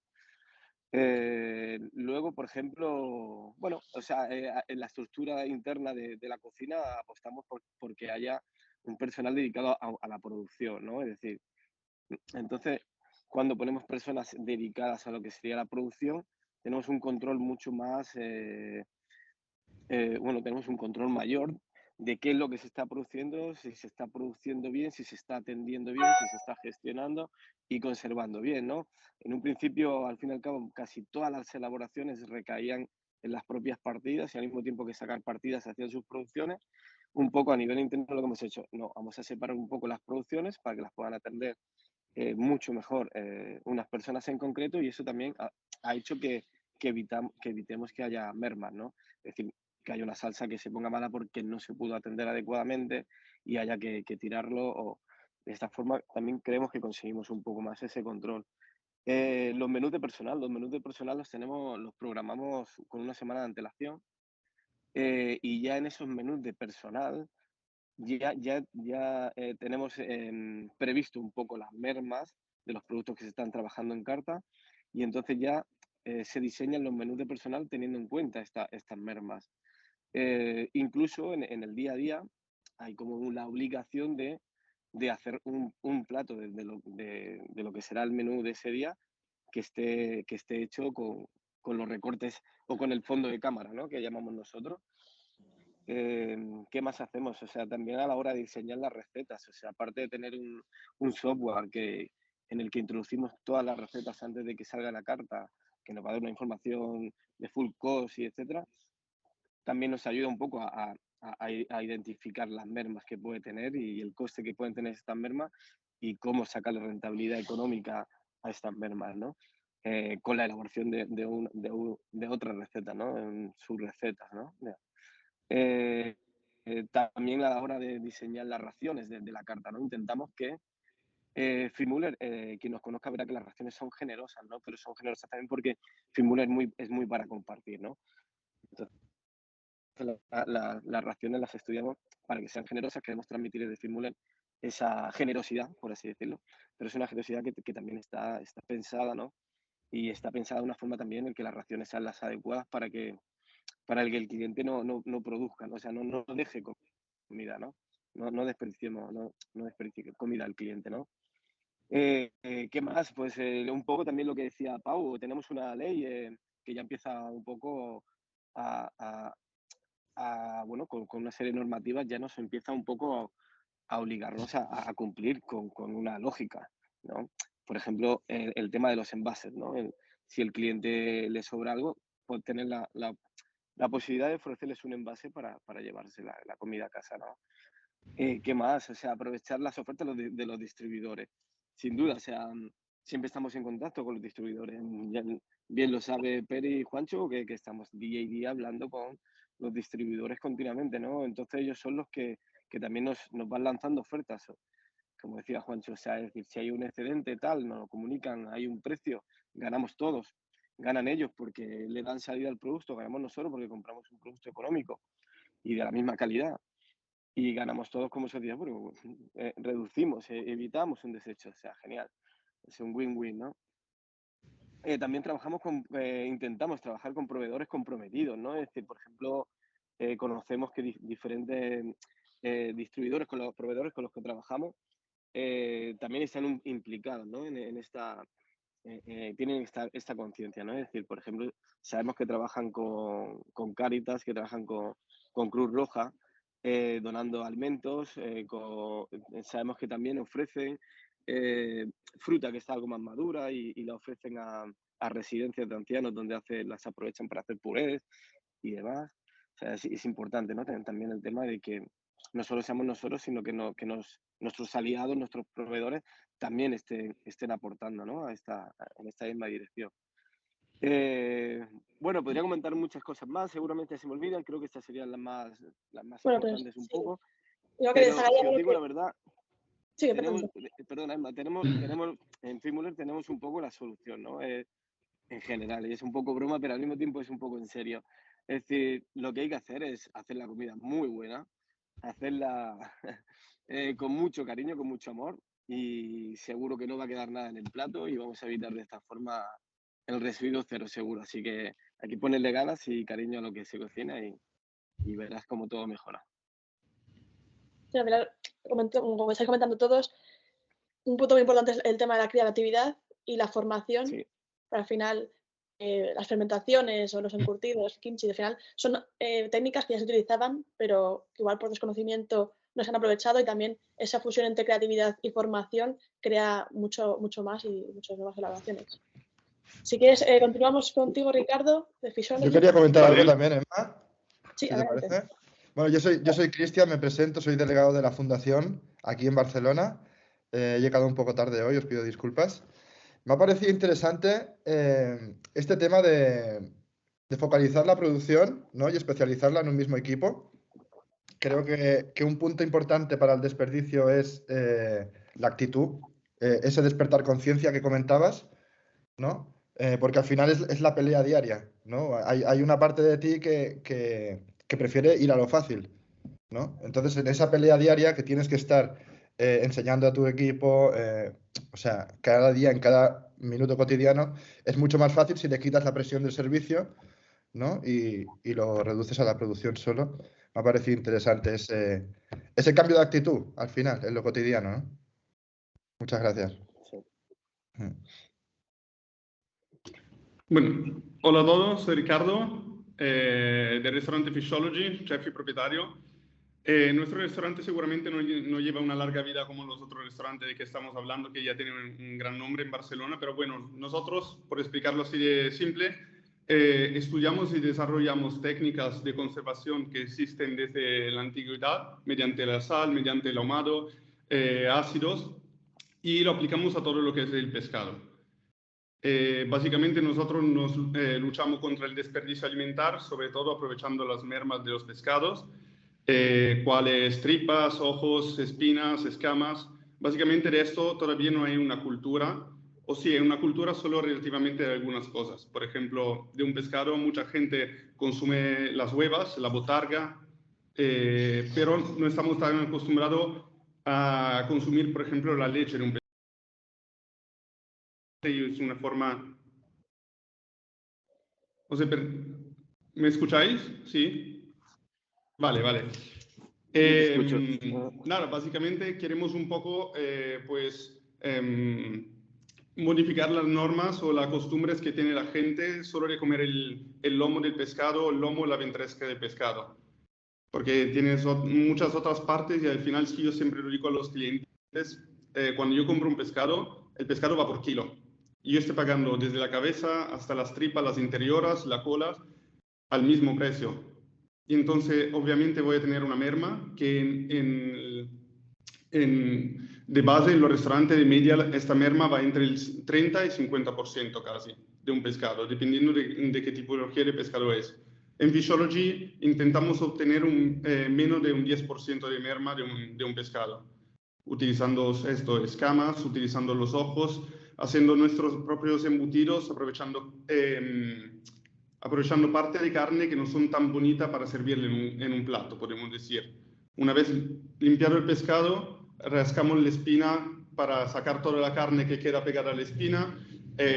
Luego, por ejemplo, bueno, o sea, en la estructura interna de la cocina apostamos porque haya un personal dedicado a la producción, ¿no? Es decir, entonces, cuando ponemos personas dedicadas a lo que sería la producción, tenemos un control mucho más, bueno, tenemos un control mayor de qué es lo que se está produciendo, si se está produciendo bien, si se está atendiendo bien, si se está gestionando y conservando bien, ¿no? En un principio, al fin y al cabo, casi todas las elaboraciones recaían en las propias partidas y al mismo tiempo que sacar partidas hacían sus producciones. Un poco a nivel interno lo que hemos hecho, no, vamos a separar un poco las producciones para que las puedan atender mucho mejor unas personas en concreto y eso también ha hecho que evitemos que haya mermas, ¿no? Es decir, que haya una salsa que se ponga mala porque no se pudo atender adecuadamente y haya que tirarlo. O de esta forma también creemos que conseguimos un poco más ese control. Los menús de personal los programamos con una semana de antelación y ya en esos menús de personal ya tenemos previsto un poco las mermas de los productos que se están trabajando en carta y entonces ya se diseñan los menús de personal teniendo en cuenta estas mermas. Incluso en el día a día hay como la obligación de hacer un plato de lo que será el menú de ese día que esté hecho con los recortes o con el fondo de cámara, ¿no? Que llamamos nosotros. ¿Qué más hacemos? O sea, también a la hora de diseñar las recetas, o sea, aparte de tener un software en el que introducimos todas las recetas antes de que salga la carta, que nos va a dar una información de full cost y etcétera, también nos ayuda un poco a identificar las mermas que puede tener y el coste que pueden tener estas mermas y cómo sacarle rentabilidad económica a estas mermas, ¿no? Con la elaboración de otras recetas, ¿no? En sus recetas, ¿no? También a la hora de diseñar las raciones de la carta, ¿no? Intentamos que Finbuller, quien nos conozca verá que las raciones son generosas, ¿no? Pero son generosas también porque Finbuller es muy para compartir, ¿no? Entonces, las raciones las estudiamos para que sean generosas, queremos transmitir desde Finbuller esa generosidad, por así decirlo, pero es una generosidad que también está pensada, ¿no? Y está pensada de una forma también en que las raciones sean las adecuadas para que para el que el cliente no produzca, ¿no? O sea, no deje comida, ¿no? No desperdiciemos, no desperdicie comida al cliente, ¿no? ¿Qué más? Pues un poco también lo que decía Pau, tenemos una ley que ya empieza un poco bueno, con una serie de normativas ya nos empieza un poco a obligarnos a cumplir con una lógica, ¿no? Por ejemplo, el tema de los envases, ¿no? Si el cliente le sobra algo, pues tener la posibilidad de ofrecerles un envase para llevarse la comida a casa, ¿no? ¿Qué más? O sea, aprovechar las ofertas de los distribuidores. Sin duda, o sea, siempre estamos en contacto con los distribuidores. Bien lo sabe Peri y Juancho, que estamos día y día hablando con los distribuidores continuamente, ¿no? Entonces ellos son los que también nos van lanzando ofertas. Como decía Juancho, o sea, es decir, si hay un excedente tal, nos lo comunican, hay un precio, ganamos todos. Ganan ellos porque le dan salida al producto, ganamos nosotros porque compramos un producto económico y de la misma calidad. Y ganamos todos como sociedad porque reducimos, evitamos un desecho. O sea, genial. Es un win-win, ¿no? También intentamos trabajar con proveedores comprometidos, ¿no? Es decir, por ejemplo, conocemos que diferentes distribuidores, con los proveedores con los que trabajamos, también están implicados, ¿no? Tienen esta conciencia, ¿no? Es decir, por ejemplo, sabemos que trabajan con Cáritas, que trabajan con Cruz Roja, donando alimentos, sabemos que también ofrecen fruta que está algo más madura y la ofrecen a residencias de ancianos donde las aprovechan para hacer purés y demás. O sea, es importante, ¿no? También el tema de que no solo seamos nosotros, sino que nuestros aliados, nuestros proveedores, también estén aportando, ¿no? en esta misma dirección. Bueno, podría comentar muchas cosas más, seguramente se me olvidan, creo que estas serían las más Bueno, importantes pues, un poco. Yo que Pero si destacaría os digo la verdad, Sí, perdona, Emma, tenemos en Fimuller tenemos un poco la solución, ¿no? En general, y es un poco broma, pero al mismo tiempo es un poco en serio. Es decir, lo que hay que hacer es hacer la comida muy buena, hacerla con mucho cariño, con mucho amor, y seguro que no va a quedar nada en el plato y vamos a evitar de esta forma el residuo cero seguro. Así que aquí ponerle ganas y cariño a lo que se cocina y verás cómo todo mejora. Sí, al final, como estáis comentando todos, un punto muy importante es el tema de la creatividad y la formación. Sí. Al final, las fermentaciones o los encurtidos, el kimchi, al final son técnicas que ya se utilizaban, pero que igual por desconocimiento no se han aprovechado, y también esa fusión entre creatividad y formación crea mucho más y muchas nuevas elaboraciones. Si quieres, continuamos contigo, Ricardo, de Fishology. Yo quería comentar algo también, Emma. Sí, ¿Qué te adelante. parece? Bueno, yo soy Cristian, me presento, soy delegado de la Fundación aquí en Barcelona. He llegado un poco tarde hoy, os pido disculpas. Me ha parecido interesante este tema de focalizar la producción, ¿no? Y especializarla en un mismo equipo. Creo que un punto importante para el desperdicio es la actitud, ese despertar conciencia que comentabas, ¿no? Porque al final es la pelea diaria, ¿no? Hay una parte de ti que prefiere ir a lo fácil, ¿no? Entonces, en esa pelea diaria que tienes que estar enseñando a tu equipo, o sea, cada día, en cada minuto cotidiano, es mucho más fácil si le quitas la presión del servicio, ¿no? Y lo reduces a la producción solo. Me ha parecido interesante ese cambio de actitud al final, en lo cotidiano, ¿no? Muchas gracias. Sí. Bueno, hola a todos, soy Ricardo del restaurante Fishology, chef y propietario. Nuestro restaurante seguramente no lleva una larga vida como los otros restaurantes de que estamos hablando, que ya tienen un gran nombre en Barcelona, pero bueno, nosotros, por explicarlo así de simple, estudiamos y desarrollamos técnicas de conservación que existen desde la antigüedad, mediante la sal, mediante el ahumado, ácidos, y lo aplicamos a todo lo que es el pescado. Básicamente nosotros luchamos contra el desperdicio alimentar, sobre todo aprovechando las mermas de los pescados, cuales tripas, ojos, espinas, escamas. Básicamente de esto todavía no hay una cultura, o sí, hay una cultura solo relativamente de algunas cosas. Por ejemplo, de un pescado mucha gente consume las huevas, la botarga, pero no estamos tan acostumbrados a consumir, por ejemplo, la leche de un pescado. Y es una forma, o sea, ¿Me escucháis? Sí. Vale, vale. Te escucho. Nada, básicamente queremos un poco, modificar las normas o las costumbres que tiene la gente solo de comer el lomo del pescado, el lomo o la ventresca del pescado. Porque tienes muchas otras partes y al final, sí, yo siempre lo digo a los clientes, cuando yo compro un pescado, el pescado va por kilo. Y yo estoy pagando desde la cabeza hasta las tripas, las interiores, la cola, al mismo precio. Y entonces, obviamente, voy a tener una merma que de base en los restaurantes de media, esta merma va entre el 30 y 50% casi de un pescado, dependiendo de qué tipología de pescado es. En Fishology intentamos obtener menos de un 10% de merma de un pescado, utilizando escamas, utilizando los ojos, haciendo nuestros propios embutidos, aprovechando parte de carne que no son tan bonitas para servirle en un plato, podemos decir. Una vez limpiado el pescado, rascamos la espina para sacar toda la carne que queda pegada a la espina,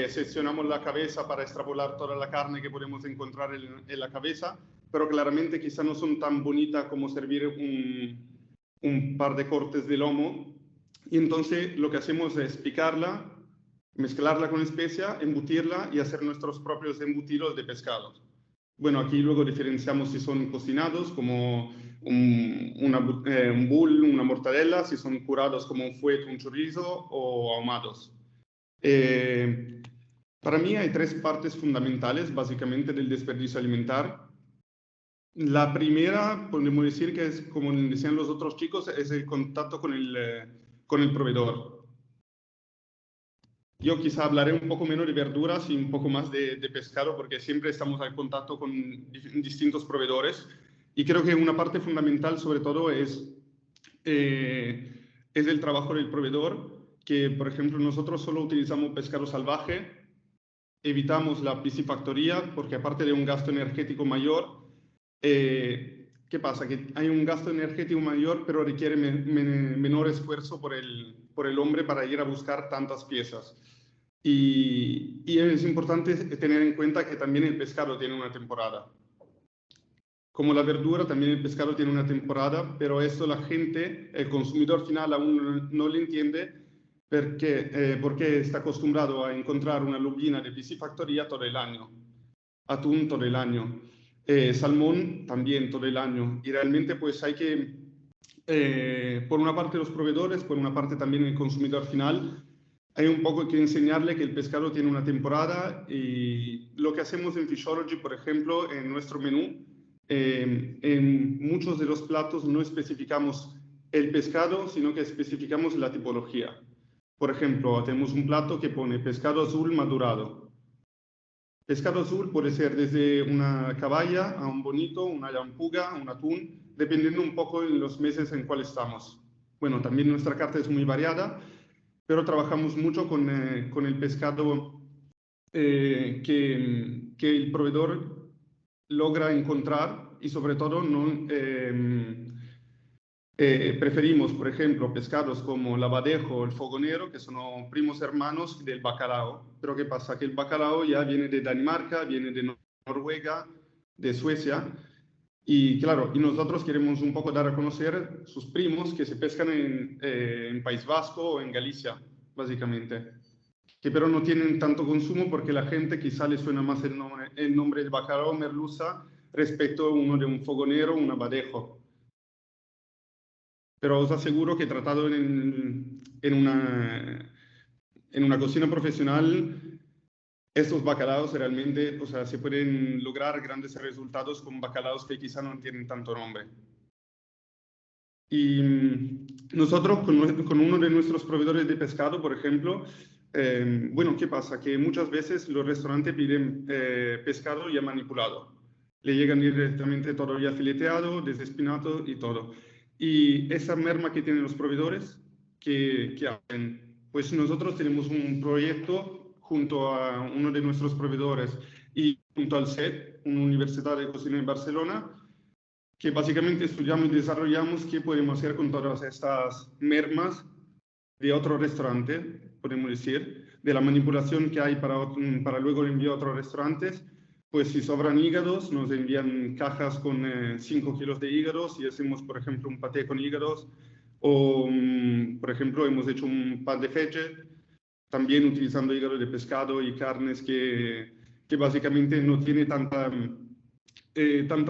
seccionamos la cabeza para extrapolar toda la carne que podemos encontrar en la cabeza, pero claramente quizá no son tan bonitas como servir un par de cortes de lomo. Y entonces lo que hacemos es picarla, mezclarla con especia, embutirla y hacer nuestros propios embutidos de pescado. Bueno, aquí luego diferenciamos si son cocinados como un bull, una mortadela, si son curados como un fuet, un chorizo o ahumados. Para mí hay tres partes fundamentales básicamente del desperdicio alimentar. La primera, podemos decir que es, como decían los otros chicos, es el contacto con el proveedor. Yo quizá hablaré un poco menos de verduras y un poco más de pescado, porque siempre estamos en contacto con distintos proveedores. Y creo que una parte fundamental, sobre todo, es el trabajo del proveedor, que, por ejemplo, nosotros solo utilizamos pescado salvaje, evitamos la piscifactoría, porque aparte de un gasto energético mayor, ¿qué pasa? Que hay un gasto energético mayor, pero requiere menor esfuerzo por el hombre para ir a buscar tantas piezas. Y es importante tener en cuenta que también el pescado tiene una temporada. Como la verdura, también el pescado tiene una temporada, pero esto la gente, el consumidor final aún no lo entiende porque está acostumbrado a encontrar una lubina de piscifactoría todo el año, atún todo el año. Salmón también todo el año, y realmente pues hay que, por una parte los proveedores, por una parte también el consumidor final, hay un poco que enseñarle que el pescado tiene una temporada. Y lo que hacemos en Fishology, por ejemplo, en nuestro menú, en muchos de los platos no especificamos el pescado, sino que especificamos la tipología. Por ejemplo, tenemos un plato que pone pescado azul madurado. Pescado azul puede ser desde una caballa a un bonito, una lampuga, un atún, dependiendo un poco en los meses en cuales estamos. Bueno, también nuestra carta es muy variada, pero trabajamos mucho con el pescado que el proveedor logra encontrar, y sobre todo preferimos, por ejemplo, pescados como el abadejo o el fogonero, que son primos hermanos del bacalao. Pero ¿qué pasa? Que el bacalao ya viene de Dinamarca, viene de Noruega, de Suecia. Y claro, y nosotros queremos un poco dar a conocer sus primos que se pescan en País Vasco o en Galicia, básicamente. Que pero no tienen tanto consumo porque la gente quizá le suena más el nombre de bacalao merluza respecto a uno de un fogonero o un abadejo. Pero os aseguro que tratado en una cocina profesional, estos bacalaos realmente, o sea, se pueden lograr grandes resultados con bacalaos que quizá no tienen tanto nombre. Y nosotros con uno de nuestros proveedores de pescado, por ejemplo, bueno, ¿qué pasa? Que muchas veces los restaurantes piden pescado ya manipulado. Le llegan directamente todo ya fileteado, desespinado y todo. Y esa merma que tienen los proveedores, ¿qué hacen? Pues nosotros tenemos un proyecto junto a uno de nuestros proveedores y junto al CET, una universidad de cocina en Barcelona, que básicamente estudiamos y desarrollamos qué podemos hacer con todas estas mermas de otro restaurante, podemos decir, de la manipulación que hay para luego enviar a otros restaurantes, pues si sobran hígados, nos envían cajas con 5 kilos de hígados y hacemos, por ejemplo, un paté con hígados. O, por ejemplo, hemos hecho un pan de fece, también utilizando hígado de pescado y carnes que básicamente no tiene tanta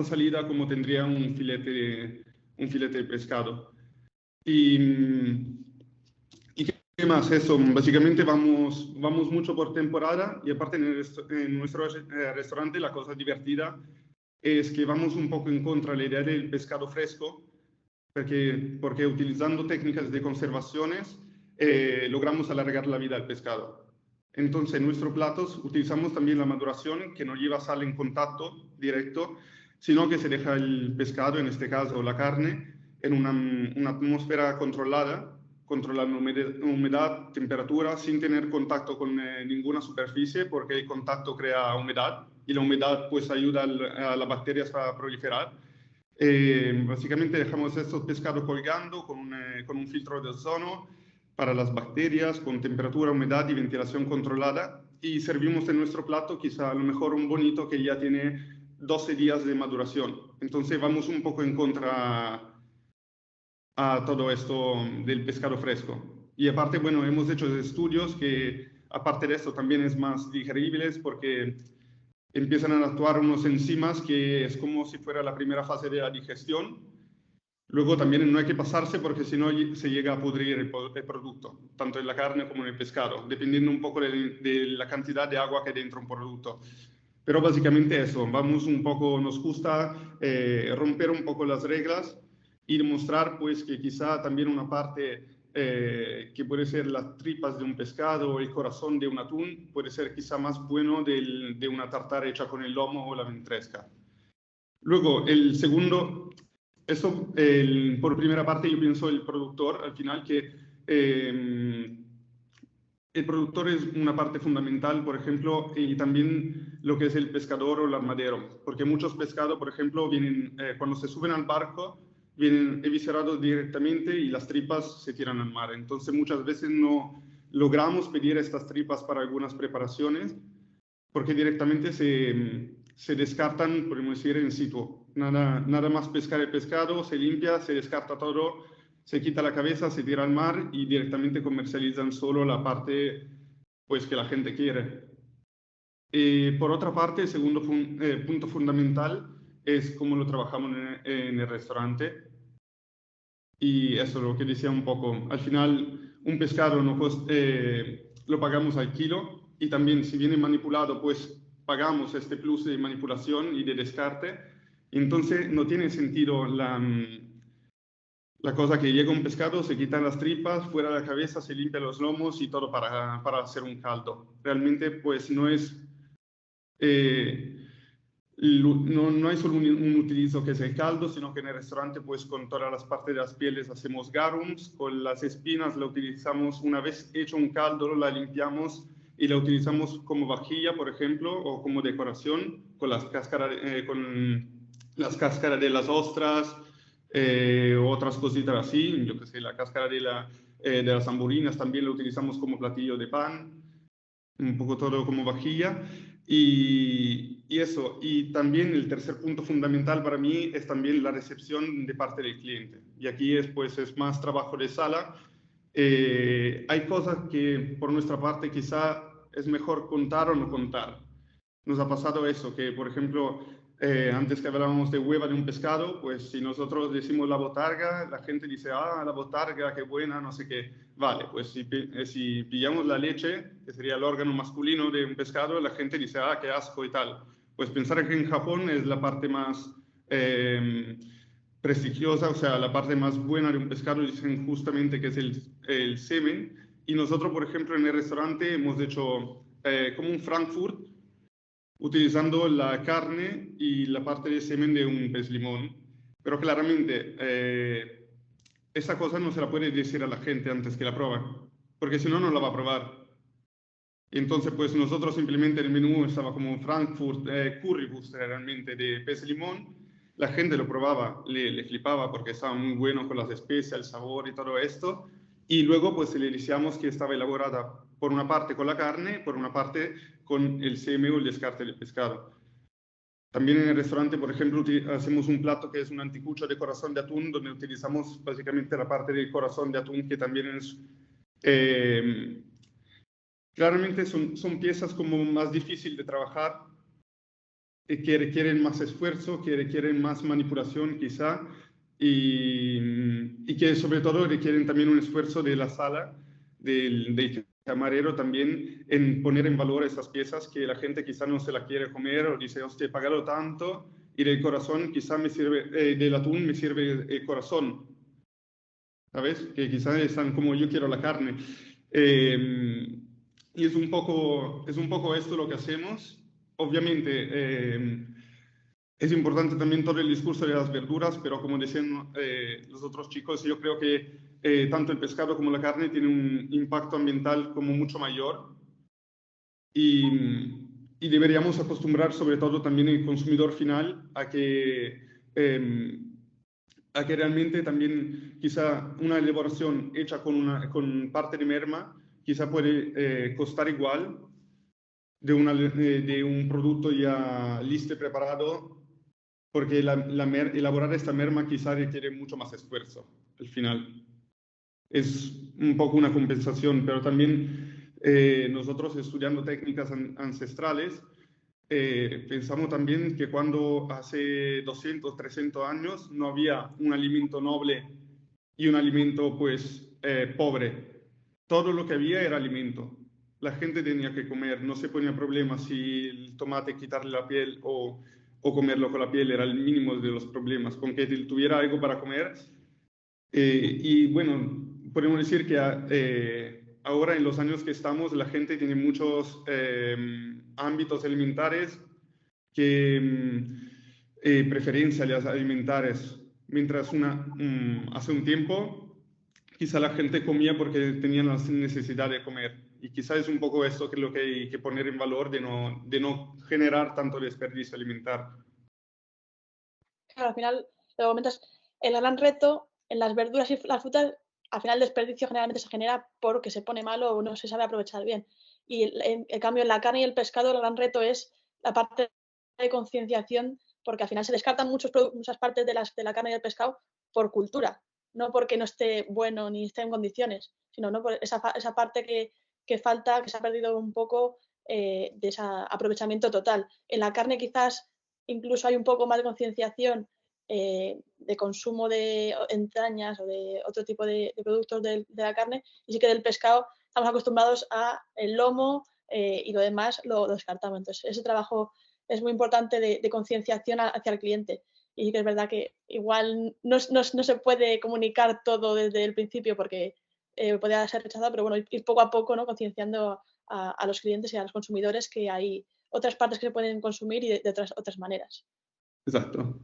salida como tendría un filete de pescado. ¿Y qué más? Eso, básicamente vamos mucho por temporada y aparte en nuestro restaurante la cosa divertida es que vamos un poco en contra de la idea del pescado fresco, porque utilizando técnicas de conservaciones logramos alargar la vida del pescado. Entonces en nuestros platos utilizamos también la maduración, que no lleva sal en contacto directo, sino que se deja el pescado, en este caso la carne, en una atmósfera controlada, controlando humedad, temperatura, sin tener contacto con ninguna superficie, porque el contacto crea humedad y la humedad pues ayuda a las bacterias a proliferar. Básicamente dejamos estos pescados colgando con un filtro de ozono para las bacterias, con temperatura, humedad y ventilación controlada, y servimos en nuestro plato quizá a lo mejor un bonito que ya tiene 12 días de maduración. Entonces vamos un poco en contra a todo esto del pescado fresco. Y aparte, bueno, hemos hecho estudios que aparte de esto también es más digeribles porque empiezan a actuar unos enzimas que es como si fuera la primera fase de la digestión. Luego también no hay que pasarse porque si no se llega a pudrir el producto, tanto en la carne como en el pescado, dependiendo un poco de la cantidad de agua que hay dentro de un producto. Pero básicamente eso, vamos un poco, nos gusta romper un poco las reglas y demostrar pues que quizá también una parte que puede ser las tripas de un pescado o el corazón de un atún puede ser quizá más bueno de una tartara hecha con el lomo o la ventresca. Luego, el segundo, eso por primera parte yo pienso el productor, al final que el productor es una parte fundamental, por ejemplo, y también lo que es el pescador o el armadero, porque muchos pescados, por ejemplo, vienen, cuando se suben al barco, vienen eviscerados directamente y las tripas se tiran al mar. Entonces muchas veces no logramos pedir estas tripas para algunas preparaciones, porque directamente se descartan, podemos decir, in situ. Nada más pescar el pescado, se limpia, se descarta todo, se quita la cabeza, se tira al mar y directamente comercializan solo la parte pues, que la gente quiere. Por otra parte, el segundo punto fundamental es cómo lo trabajamos en el restaurante. Y eso es lo que decía un poco. Al final, un pescado lo pagamos al kilo y también si viene manipulado, pues pagamos este plus de manipulación y de descarte. Entonces, no tiene sentido la cosa que llega un pescado, se quitan las tripas, fuera de la cabeza, se limpia los lomos y todo para hacer un caldo. Realmente, pues no es... no hay solo un utilizo que es el caldo, sino que en el restaurante, pues con todas las partes de las pieles hacemos garums, con las espinas la utilizamos una vez hecho un caldo, la limpiamos y la utilizamos como vajilla, por ejemplo, o como decoración, con las cáscaras de las ostras, otras cositas así, yo que sé, la cáscara de las hamburinas también la utilizamos como platillo de pan, un poco todo como vajilla. Y eso, y también el tercer punto fundamental para mí es también la recepción de parte del cliente. Y aquí es más trabajo de sala. Hay cosas que por nuestra parte quizá es mejor contar o no contar. Nos ha pasado eso, que por ejemplo, antes que hablábamos de hueva de un pescado, pues si nosotros decimos la botarga, la gente dice, ah, la botarga, qué buena, no sé qué. Vale, pues si pillamos la leche, que sería el órgano masculino de un pescado, la gente dice, ah, qué asco y tal. Pues pensar que en Japón es la parte más prestigiosa, o sea, la parte más buena de un pescado, dicen justamente que es el semen. Y nosotros, por ejemplo, en el restaurante hemos hecho como un Frankfurt, utilizando la carne y la parte de semen de un pez limón. Pero claramente, esa cosa no se la puede decir a la gente antes que la prueba, porque si no, no la va a probar. Entonces, pues nosotros simplemente el menú estaba como un Frankfurt currywurst realmente de pez limón. La gente lo probaba, le flipaba porque estaba muy bueno con las especias, el sabor y todo esto. Y luego pues le decíamos que estaba elaborada por una parte con la carne, por una parte con el semen o el descarte del pescado. También en el restaurante, por ejemplo, hacemos un plato que es un anticucho de corazón de atún, donde utilizamos básicamente la parte del corazón de atún, que también es... claramente son piezas como más difíciles de trabajar, que requieren más esfuerzo, que requieren más manipulación quizá, y que sobre todo requieren también un esfuerzo de la sala, del camarero también, en poner en valor esas piezas que la gente quizá no se la quiere comer o dice, hostia, he pagado tanto, y del corazón quizá me sirve, del atún me sirve el corazón, ¿sabes? Que quizá están como yo quiero la carne. Y es un poco esto lo que hacemos. Obviamente, es importante también todo el discurso de las verduras, pero como decían los otros chicos, yo creo que tanto el pescado como la carne tienen un impacto ambiental como mucho mayor. Y deberíamos acostumbrar sobre todo también el consumidor final a que realmente también quizá una elaboración hecha con parte de merma quizá puede costar igual de un producto ya listo y preparado, porque elaborar esta merma quizá requiere mucho más esfuerzo al final. Es un poco una compensación, pero también nosotros estudiando técnicas ancestrales, pensamos también que cuando hace 200, 300 años no había un alimento noble y un alimento pues pobre. Todo lo que había era alimento. La gente tenía que comer, no se ponía problema si el tomate quitarle la piel o comerlo con la piel, era el mínimo de los problemas. Con que tuviera algo para comer. Y bueno, podemos decir que ahora en los años que estamos, la gente tiene muchos ámbitos alimentares preferencias alimentares. Mientras hace un tiempo, quizá la gente comía porque tenían la necesidad de comer. Y quizá es un poco esto que es lo que hay que poner en valor, de no generar tanto desperdicio alimentar. Claro, al final, lo comentas, el gran reto en las verduras y las frutas, al final el desperdicio generalmente se genera porque se pone malo o no se sabe aprovechar bien. Y en cambio en la carne y el pescado el gran reto es la parte de concienciación, porque al final se descartan muchas partes de la carne y del pescado por cultura, no porque no esté bueno ni esté en condiciones, sino ¿no? por esa parte que falta, que se ha perdido un poco de ese aprovechamiento total. En la carne quizás incluso hay un poco más de concienciación de consumo de entrañas o de otro tipo de productos de la carne, y sí que del pescado estamos acostumbrados a el lomo y lo demás lo descartamos. Entonces, ese trabajo es muy importante de concienciación hacia el cliente. Y sí que es verdad que igual no se puede comunicar todo desde el principio porque podría ser rechazado, pero bueno, ir poco a poco, ¿no? Concienciando a los clientes y a los consumidores que hay otras partes que se pueden consumir y de otras maneras. Exacto.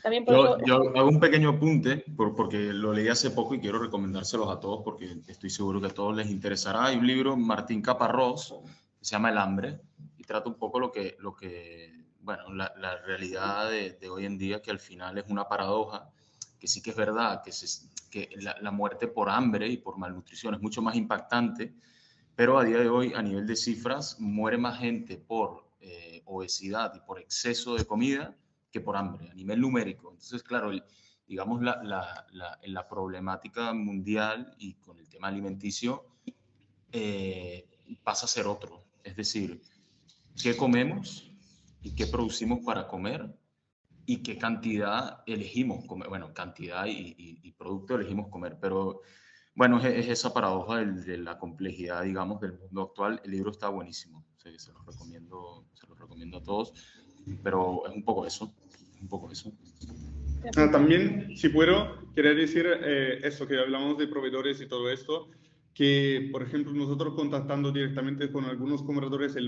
También por yo hago un pequeño apunte porque lo leí hace poco y quiero recomendárselos a todos porque estoy seguro que a todos les interesará. Hay un libro, Martín Caparrós, que se llama El hambre, y trata un poco bueno, la realidad de hoy en día, que al final es una paradoja, que sí que es verdad, que la muerte por hambre y por malnutrición es mucho más impactante, pero a día de hoy, a nivel de cifras, muere más gente por obesidad y por exceso de comida que por hambre, a nivel numérico. Entonces, claro, digamos, la problemática mundial y con el tema alimenticio pasa a ser otro. Es decir, ¿qué comemos y qué producimos para comer? Y qué cantidad elegimos comer. Bueno, cantidad y producto elegimos comer, pero bueno, es esa paradoja de la complejidad, digamos, del mundo actual. El libro está buenísimo, o sea, se los recomiendo a todos, pero es un poco eso, También, si puedo, quería decir eso, que hablamos de proveedores y todo esto, que, por ejemplo, nosotros contactando directamente con algunos compradores en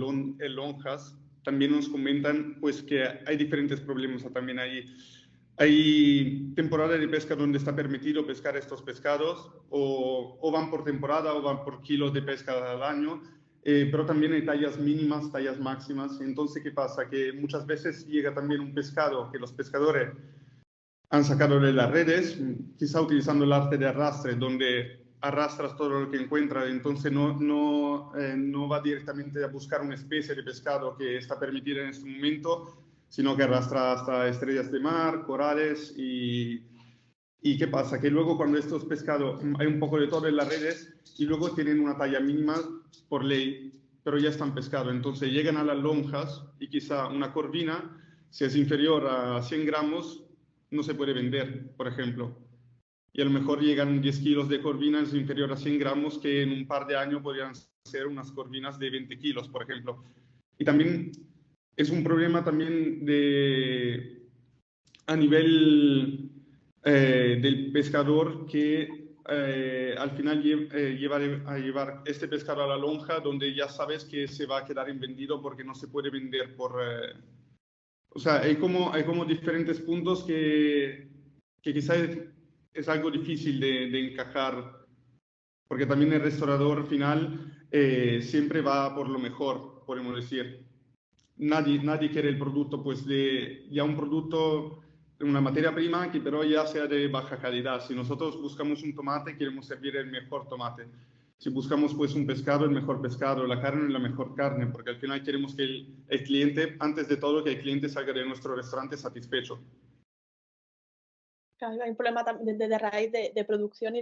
lonjas, también nos comentan pues que hay diferentes problemas. También hay temporadas de pesca donde está permitido pescar estos pescados, o van por temporada o van por kilos de pesca al año, pero también hay tallas mínimas, tallas máximas. Entonces, ¿qué pasa? Que muchas veces llega también un pescado que los pescadores han sacado de las redes, quizá utilizando el arte de arrastre, donde arrastras todo lo que encuentra, entonces no va directamente a buscar una especie de pescado que está permitida en este momento, sino que arrastra hasta estrellas de mar, corales ¿y qué pasa? Que luego cuando estos pescados, hay un poco de todo en las redes y luego tienen una talla mínima por ley, pero ya están pescados. Entonces llegan a las lonjas y quizá una corvina, si es inferior a 100 gramos, no se puede vender, por ejemplo. Y a lo mejor llegan 10 kilos de corvinas inferior a 100 gramos que en un par de años podrían ser unas corvinas de 20 kilos, por ejemplo. Y también es un problema también a nivel del pescador que al final llevar este pescado a la lonja donde ya sabes que se va a quedar invendido porque no se puede vender por... o sea, hay como diferentes puntos que quizás es algo difícil de encajar, porque también el restaurador final siempre va por lo mejor, podemos decir. Nadie quiere el producto, pues ya un producto, una materia prima que pero ya sea de baja calidad. Si nosotros buscamos un tomate, queremos servir el mejor tomate. Si buscamos pues un pescado, el mejor pescado, la carne, la mejor carne, porque al final queremos que el cliente, antes de todo, que el cliente salga de nuestro restaurante satisfecho. Hay un problema de raíz de producción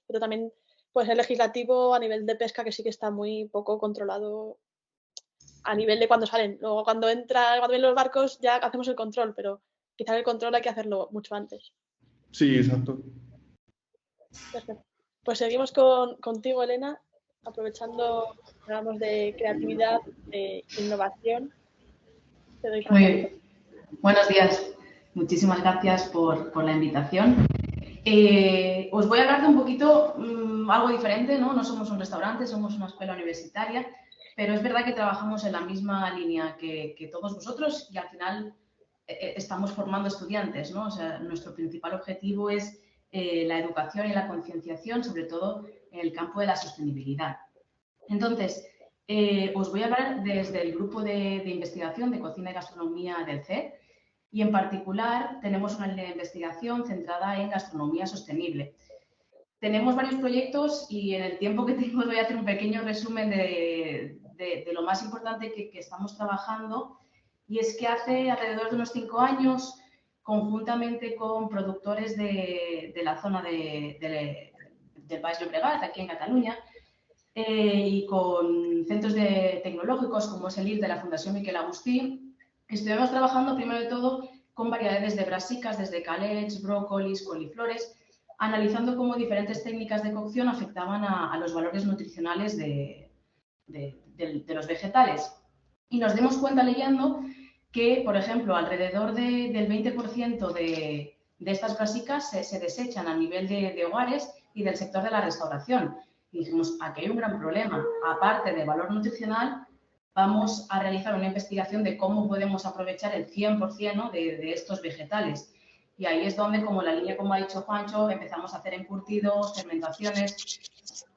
pero también pues el legislativo a nivel de pesca que sí que está muy poco controlado a nivel de cuando salen. Luego cuando vienen los barcos ya hacemos el control, pero quizás el control hay que hacerlo mucho antes. Sí, exacto. Perfecto. Pues seguimos contigo, Elena, aprovechando, hablamos de creatividad, de innovación. Te doy paso. Muy bien. Buenos días. Muchísimas gracias por la invitación. Os voy a hablar de un poquito algo diferente, ¿no? No somos un restaurante, somos una escuela universitaria, pero es verdad que trabajamos en la misma línea que todos vosotros y al final estamos formando estudiantes, ¿no? O sea, nuestro principal objetivo es la educación y la concienciación, sobre todo en el campo de la sostenibilidad. Entonces, os voy a hablar desde el grupo de investigación de cocina y gastronomía del CED y en particular tenemos una línea de investigación centrada en gastronomía sostenible. Tenemos varios proyectos y en el tiempo que tengo voy a hacer un pequeño resumen de lo más importante que estamos trabajando y es que hace alrededor de unos 5 años, conjuntamente con productores de la zona del Baix Llobregat, aquí en Cataluña, y con centros tecnológicos como es el IR de la Fundación Miquel Agustí, estuvimos trabajando primero de todo con variedades de brasicas, desde calets, brócolis, coliflores, analizando cómo diferentes técnicas de cocción afectaban a los valores nutricionales de los vegetales. Y nos dimos cuenta leyendo que, por ejemplo, alrededor del 20% de estas brasicas se desechan a nivel de hogares y del sector de la restauración. Y dijimos, aquí hay un gran problema. Aparte de valor nutricional, vamos a realizar una investigación de cómo podemos aprovechar el 100%, ¿no? de estos vegetales. Y ahí es donde, como la línea, como ha dicho Juancho, empezamos a hacer encurtidos, fermentaciones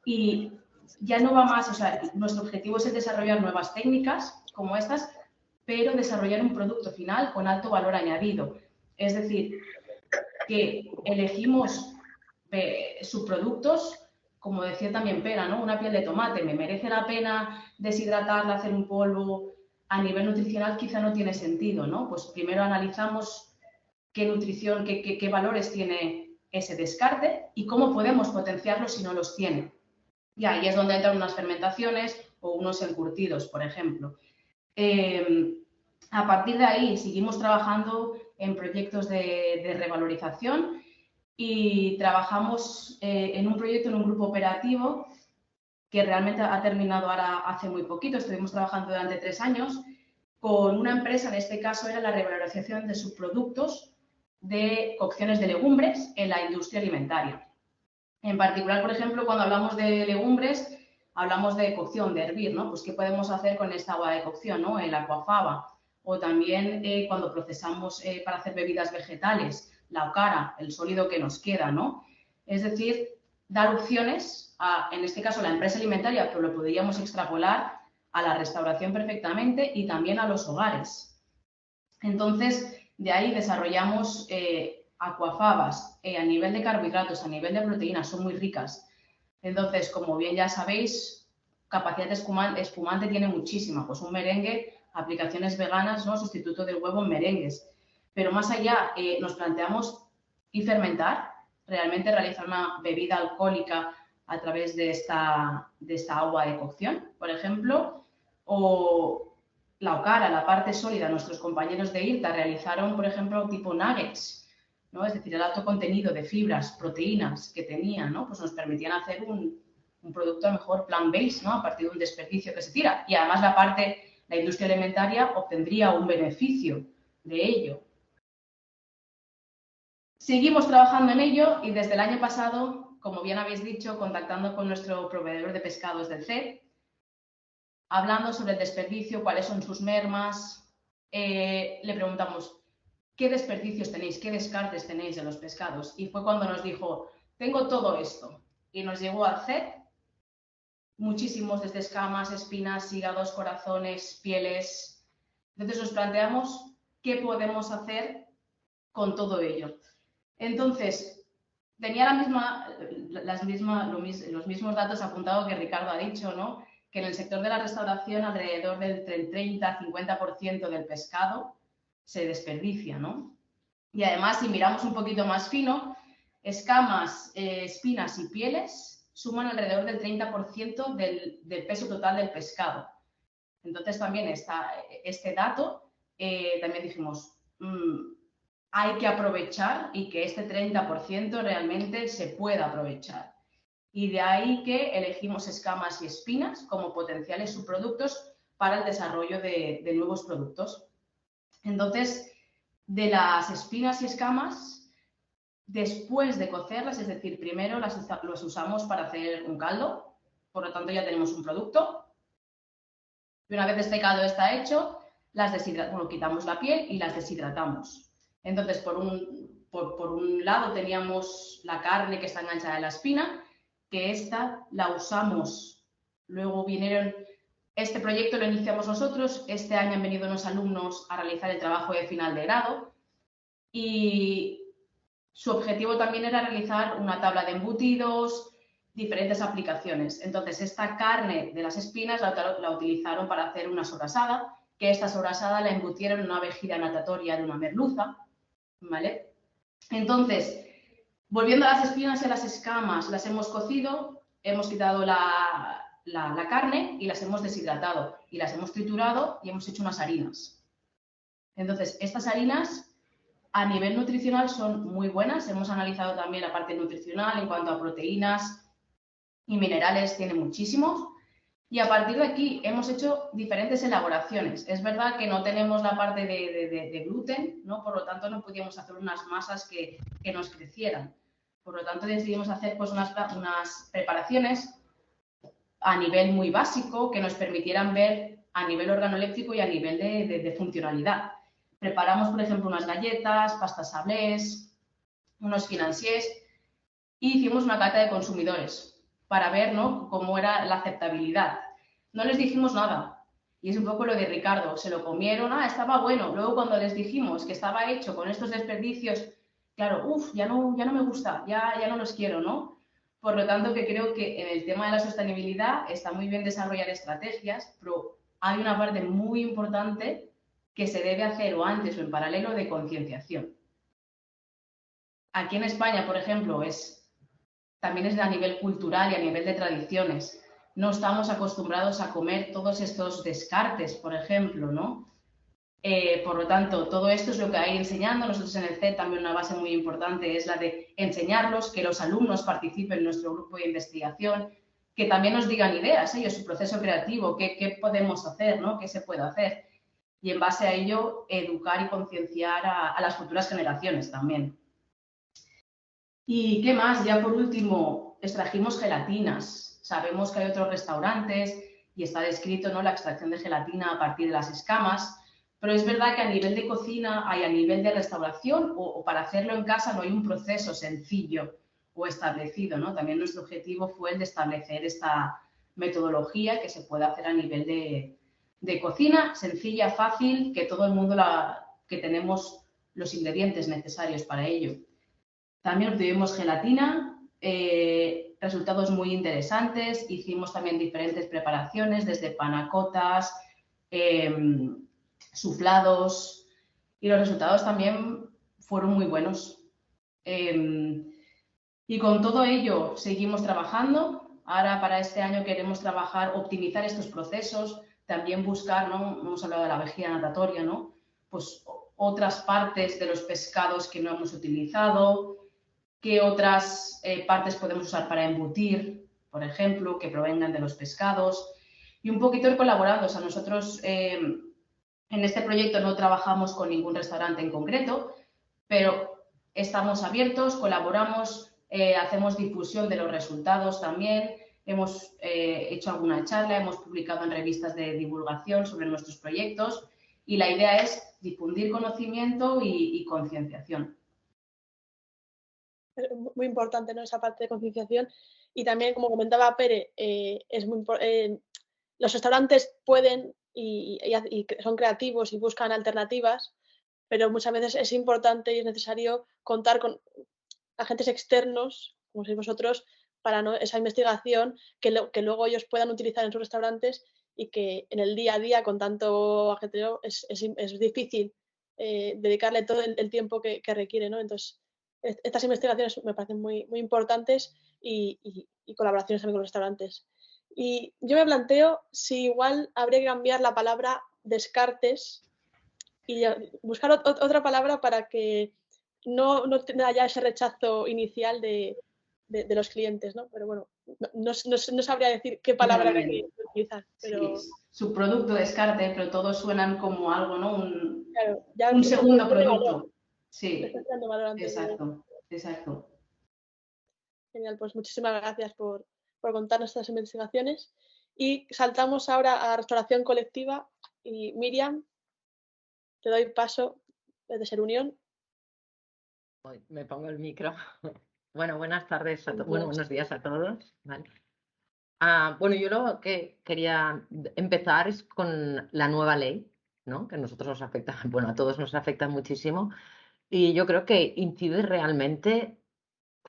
y ya no va más, o sea, nuestro objetivo es el desarrollar nuevas técnicas como estas, pero desarrollar un producto final con alto valor añadido. Es decir, que elegimos subproductos, como decía también Pera, ¿no? Una piel de tomate, ¿me merece la pena deshidratarla, hacer un polvo? A nivel nutricional quizá no tiene sentido, ¿no? Pues primero analizamos qué nutrición, qué valores tiene ese descarte y cómo podemos potenciarlos si no los tiene. Y ahí es donde entran unas fermentaciones o unos encurtidos, por ejemplo. A partir de ahí seguimos trabajando en proyectos de revalorización y trabajamos en un proyecto, en un grupo operativo que realmente ha terminado ahora hace muy poquito. Estuvimos trabajando durante 3 años con una empresa, en este caso era la revalorización de subproductos de cocciones de legumbres en la industria alimentaria. En particular, por ejemplo, cuando hablamos de legumbres, hablamos de cocción, de hervir, ¿no? Pues, ¿qué podemos hacer con esta agua de cocción, ¿no? El aquafaba. O también cuando procesamos para hacer bebidas vegetales, la ocara, el sólido que nos queda, ¿no? Es decir, dar opciones a, en este caso, la empresa alimentaria, pero lo podríamos extrapolar a la restauración perfectamente y también a los hogares. Entonces, de ahí desarrollamos aquafabas a nivel de carbohidratos, a nivel de proteínas, son muy ricas. Entonces, como bien ya sabéis, capacidad espumante tiene muchísima. Pues un merengue, aplicaciones veganas, ¿no? Sustituto del huevo en merengues. Pero más allá, nos planteamos y fermentar, realmente realizar una bebida alcohólica a través de esta agua de cocción, por ejemplo, o la ocara, la parte sólida. Nuestros compañeros de IRTA realizaron, por ejemplo, tipo nuggets, ¿no? Es decir, el alto contenido de fibras, proteínas que tenían, ¿no? Pues nos permitían hacer un producto a lo mejor plant-based, ¿no? A partir de un desperdicio que se tira. Y además la industria alimentaria obtendría un beneficio de ello. Seguimos trabajando en ello y desde el año pasado, como bien habéis dicho, contactando con nuestro proveedor de pescados del CED, hablando sobre el desperdicio, cuáles son sus mermas, le preguntamos, ¿qué desperdicios tenéis? ¿Qué descartes tenéis de los pescados? Y fue cuando nos dijo, tengo todo esto. Y nos llegó al CED muchísimos, desde escamas, espinas, hígados, corazones, pieles. Entonces nos planteamos qué podemos hacer con todo ello. Entonces, tenía los mismos datos apuntados que Ricardo ha dicho, ¿no? Que en el sector de la restauración alrededor del 30-50% del pescado se desperdicia, ¿no? Y además, si miramos un poquito más fino, escamas, espinas y pieles suman alrededor del 30% del peso total del pescado. Entonces, también está este dato, también dijimos, hay que aprovechar y que este 30% realmente se pueda aprovechar. Y de ahí que elegimos escamas y espinas como potenciales subproductos para el desarrollo de nuevos productos. Entonces, de las espinas y escamas, después de cocerlas, es decir, primero las usamos para hacer un caldo, por lo tanto ya tenemos un producto. Y una vez este caldo está hecho, quitamos la piel y las deshidratamos. Entonces, por un lado teníamos la carne que está enganchada en la espina, que esta la usamos. Luego este proyecto lo iniciamos nosotros, este año han venido unos alumnos a realizar el trabajo de final de grado y su objetivo también era realizar una tabla de embutidos, diferentes aplicaciones. Entonces, esta carne de las espinas la utilizaron para hacer una sobrasada, que esta sobrasada la embutieron en una vejiga natatoria de una merluza, ¿vale? Entonces, volviendo a las espinas y a las escamas, las hemos cocido, hemos quitado la carne y las hemos deshidratado y las hemos triturado y hemos hecho unas harinas. Entonces, estas harinas a nivel nutricional son muy buenas. Hemos analizado también la parte nutricional en cuanto a proteínas y minerales, tiene muchísimos. Y a partir de aquí hemos hecho diferentes elaboraciones. Es verdad que no tenemos la parte de gluten, ¿no? Por lo tanto no podíamos hacer unas masas que nos crecieran. Por lo tanto decidimos hacer pues, unas preparaciones a nivel muy básico que nos permitieran ver a nivel organoléptico y a nivel de funcionalidad. Preparamos, por ejemplo, unas galletas, pastas sablés, unos financiers y hicimos una cata de consumidores para ver, ¿no?, cómo era la aceptabilidad. No les dijimos nada. Y es un poco lo de Ricardo. Se lo comieron, estaba bueno. Luego cuando les dijimos que estaba hecho con estos desperdicios, claro, ya no me gusta, ya no los quiero, ¿no? Por lo tanto, que creo que en el tema de la sostenibilidad está muy bien desarrollar estrategias, pero hay una parte muy importante que se debe hacer o antes o en paralelo de concienciación. Aquí en España, por ejemplo, también es a nivel cultural y a nivel de tradiciones. No estamos acostumbrados a comer todos estos descartes, por ejemplo, ¿no? Por lo tanto, todo esto es lo que hay enseñando. Nosotros en el CED también una base muy importante es la de enseñarlos, que los alumnos participen en nuestro grupo de investigación, que también nos digan ideas, ellos, su proceso creativo, qué podemos hacer, ¿no? ¿Qué se puede hacer? Y en base a ello, educar y concienciar a las futuras generaciones también. ¿Y qué más? Ya por último, extrajimos gelatinas. Sabemos que hay otros restaurantes y está descrito, ¿no?, la extracción de gelatina a partir de las escamas, pero es verdad que a nivel de cocina hay a nivel de restauración o para hacerlo en casa no hay un proceso sencillo o establecido, ¿no? También nuestro objetivo fue el de establecer esta metodología que se puede hacer a nivel de cocina, sencilla, fácil, que todo el mundo que tenemos los ingredientes necesarios para ello. También obtuvimos gelatina, resultados muy interesantes. Hicimos también diferentes preparaciones, desde panacotas, suflados, y los resultados también fueron muy buenos. Y con todo ello seguimos trabajando. Ahora para este año queremos trabajar, optimizar estos procesos, también buscar, ¿no? Hemos hablado de la vejiga natatoria, ¿no? Pues otras partes de los pescados que no hemos utilizado, qué otras partes podemos usar para embutir, por ejemplo, que provengan de los pescados, y un poquito ir colaborando. O sea, nosotros en este proyecto no trabajamos con ningún restaurante en concreto, pero estamos abiertos, colaboramos, hacemos difusión de los resultados también, hemos hecho alguna charla, hemos publicado en revistas de divulgación sobre nuestros proyectos, y la idea es difundir conocimiento y concienciación. Muy importante, ¿no?, esa parte de concienciación. Y también, como comentaba Pere, los restaurantes pueden y son creativos y buscan alternativas, pero muchas veces es importante y es necesario contar con agentes externos, como sois vosotros, para esa investigación que luego ellos puedan utilizar en sus restaurantes, y que en el día a día, con tanto ajetreo, es difícil dedicarle todo el tiempo que requiere, ¿no? Entonces, estas investigaciones me parecen muy, muy importantes, y colaboraciones también con los restaurantes. Y yo me planteo si igual habría que cambiar la palabra descartes y buscar otra palabra para que no haya ese rechazo inicial de los clientes, ¿no? Pero bueno, no sabría decir qué palabra hay que utilizar. Pero... Sí, subproducto, descarte, pero todos suenan como algo, ¿no? Claro, un segundo producto. Sí, exacto. Exacto. Genial, pues muchísimas gracias por contarnos estas investigaciones. Y saltamos ahora a restauración colectiva. Y Miriam, te doy paso desde Serunión. Me pongo el micro. Bueno, buenas tardes, buenos días a todos. Vale. Bueno, yo lo que quería empezar es con la nueva ley, ¿no? Que a nosotros nos afecta, bueno, a todos nos afecta muchísimo, y yo creo que incide realmente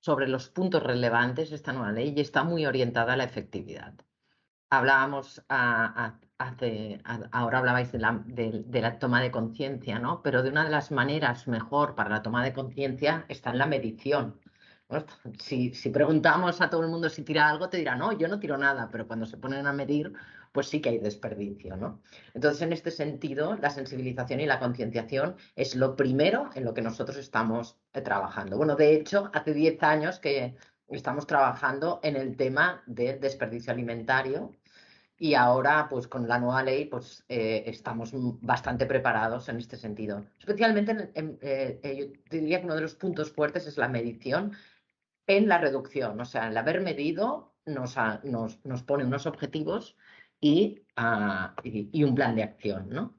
sobre los puntos relevantes de esta nueva ley y está muy orientada a la efectividad. Hablábamos, ahora hablabais de la toma de conciencia, ¿no? Pero de una de las maneras mejor para la toma de conciencia está en la medición. ¿No? Si preguntamos a todo el mundo si tira algo, te dirá, no, yo no tiro nada, pero cuando se ponen a medir, pues sí que hay desperdicio, ¿no? Entonces, en este sentido, la sensibilización y la concienciación es lo primero en lo que nosotros estamos trabajando. Bueno, de hecho, hace 10 años que estamos trabajando en el tema del desperdicio alimentario, y ahora, pues con la nueva ley, pues estamos bastante preparados en este sentido. Especialmente, yo diría que uno de los puntos fuertes es la medición en la reducción. O sea, el haber medido nos pone unos objetivos y un plan de acción, ¿no?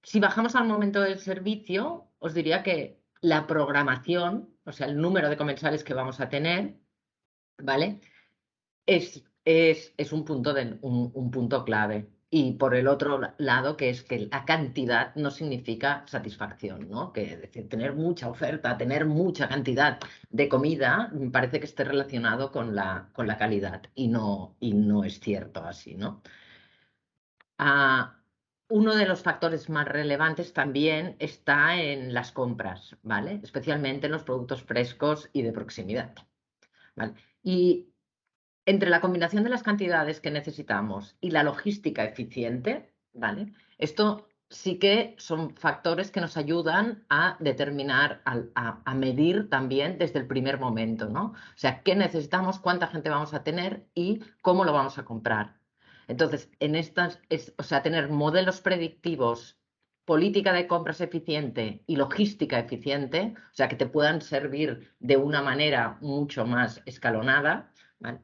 Si bajamos al momento del servicio, os diría que la programación, o sea, el número de comensales que vamos a tener, ¿vale? Es un punto clave. Y por el otro lado, que es que la cantidad no significa satisfacción, ¿no? Que es decir, tener mucha oferta, tener mucha cantidad de comida, parece que esté relacionado con la calidad, y no es cierto así, ¿no? Uno de los factores más relevantes también está en las compras, ¿vale? Especialmente en los productos frescos y de proximidad, ¿vale? Y entre la combinación de las cantidades que necesitamos y la logística eficiente, ¿vale? Esto sí que son factores que nos ayudan a determinar, a medir también desde el primer momento, ¿no? O sea, qué necesitamos, cuánta gente vamos a tener y cómo lo vamos a comprar. Entonces, o sea, tener modelos predictivos, política de compras eficiente y logística eficiente, o sea, que te puedan servir de una manera mucho más escalonada, ¿vale?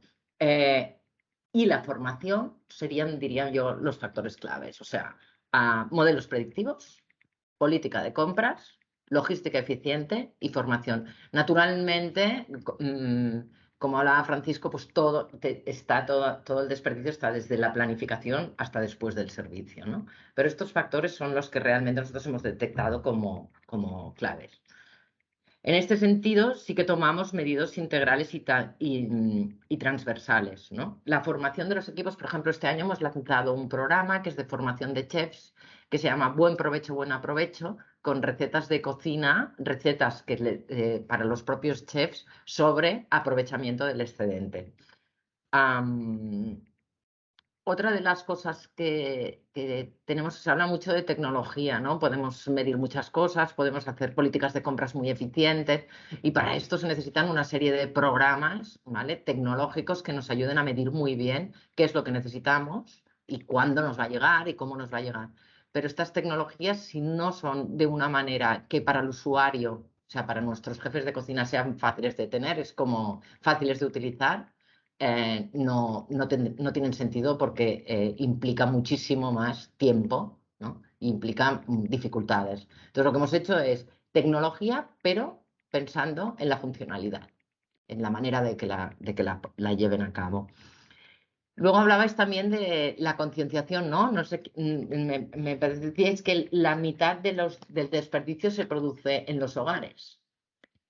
Y la formación serían, diría yo, los factores claves. O sea, modelos predictivos, política de compras, logística eficiente y formación. Naturalmente, como hablaba Francisco, pues todo el desperdicio está desde la planificación hasta después del servicio, ¿no? Pero estos factores son los que realmente nosotros hemos detectado como claves. En este sentido, sí que tomamos medidas integrales y transversales, ¿no? La formación de los equipos, por ejemplo, este año hemos lanzado un programa que es de formación de chefs, que se llama Buen Provecho, Buen Aprovecho, con recetas de cocina, recetas para los propios chefs sobre aprovechamiento del excedente. Otra de las cosas que tenemos, se habla mucho de tecnología, ¿no? Podemos medir muchas cosas, podemos hacer políticas de compras muy eficientes y para esto se necesitan una serie de programas, ¿vale? Tecnológicos que nos ayuden a medir muy bien qué es lo que necesitamos y cuándo nos va a llegar y cómo nos va a llegar. Pero estas tecnologías, si no son de una manera que para el usuario, o sea, para nuestros jefes de cocina sean fáciles de tener, es como fáciles de utilizar, no tienen sentido porque implica muchísimo más tiempo, ¿no? Implica dificultades. Entonces, lo que hemos hecho es tecnología, pero pensando en la funcionalidad, en la manera de que la lleven a cabo. Luego hablabais también de la concienciación, ¿no? No sé, me decíais que la mitad del desperdicio se produce en los hogares.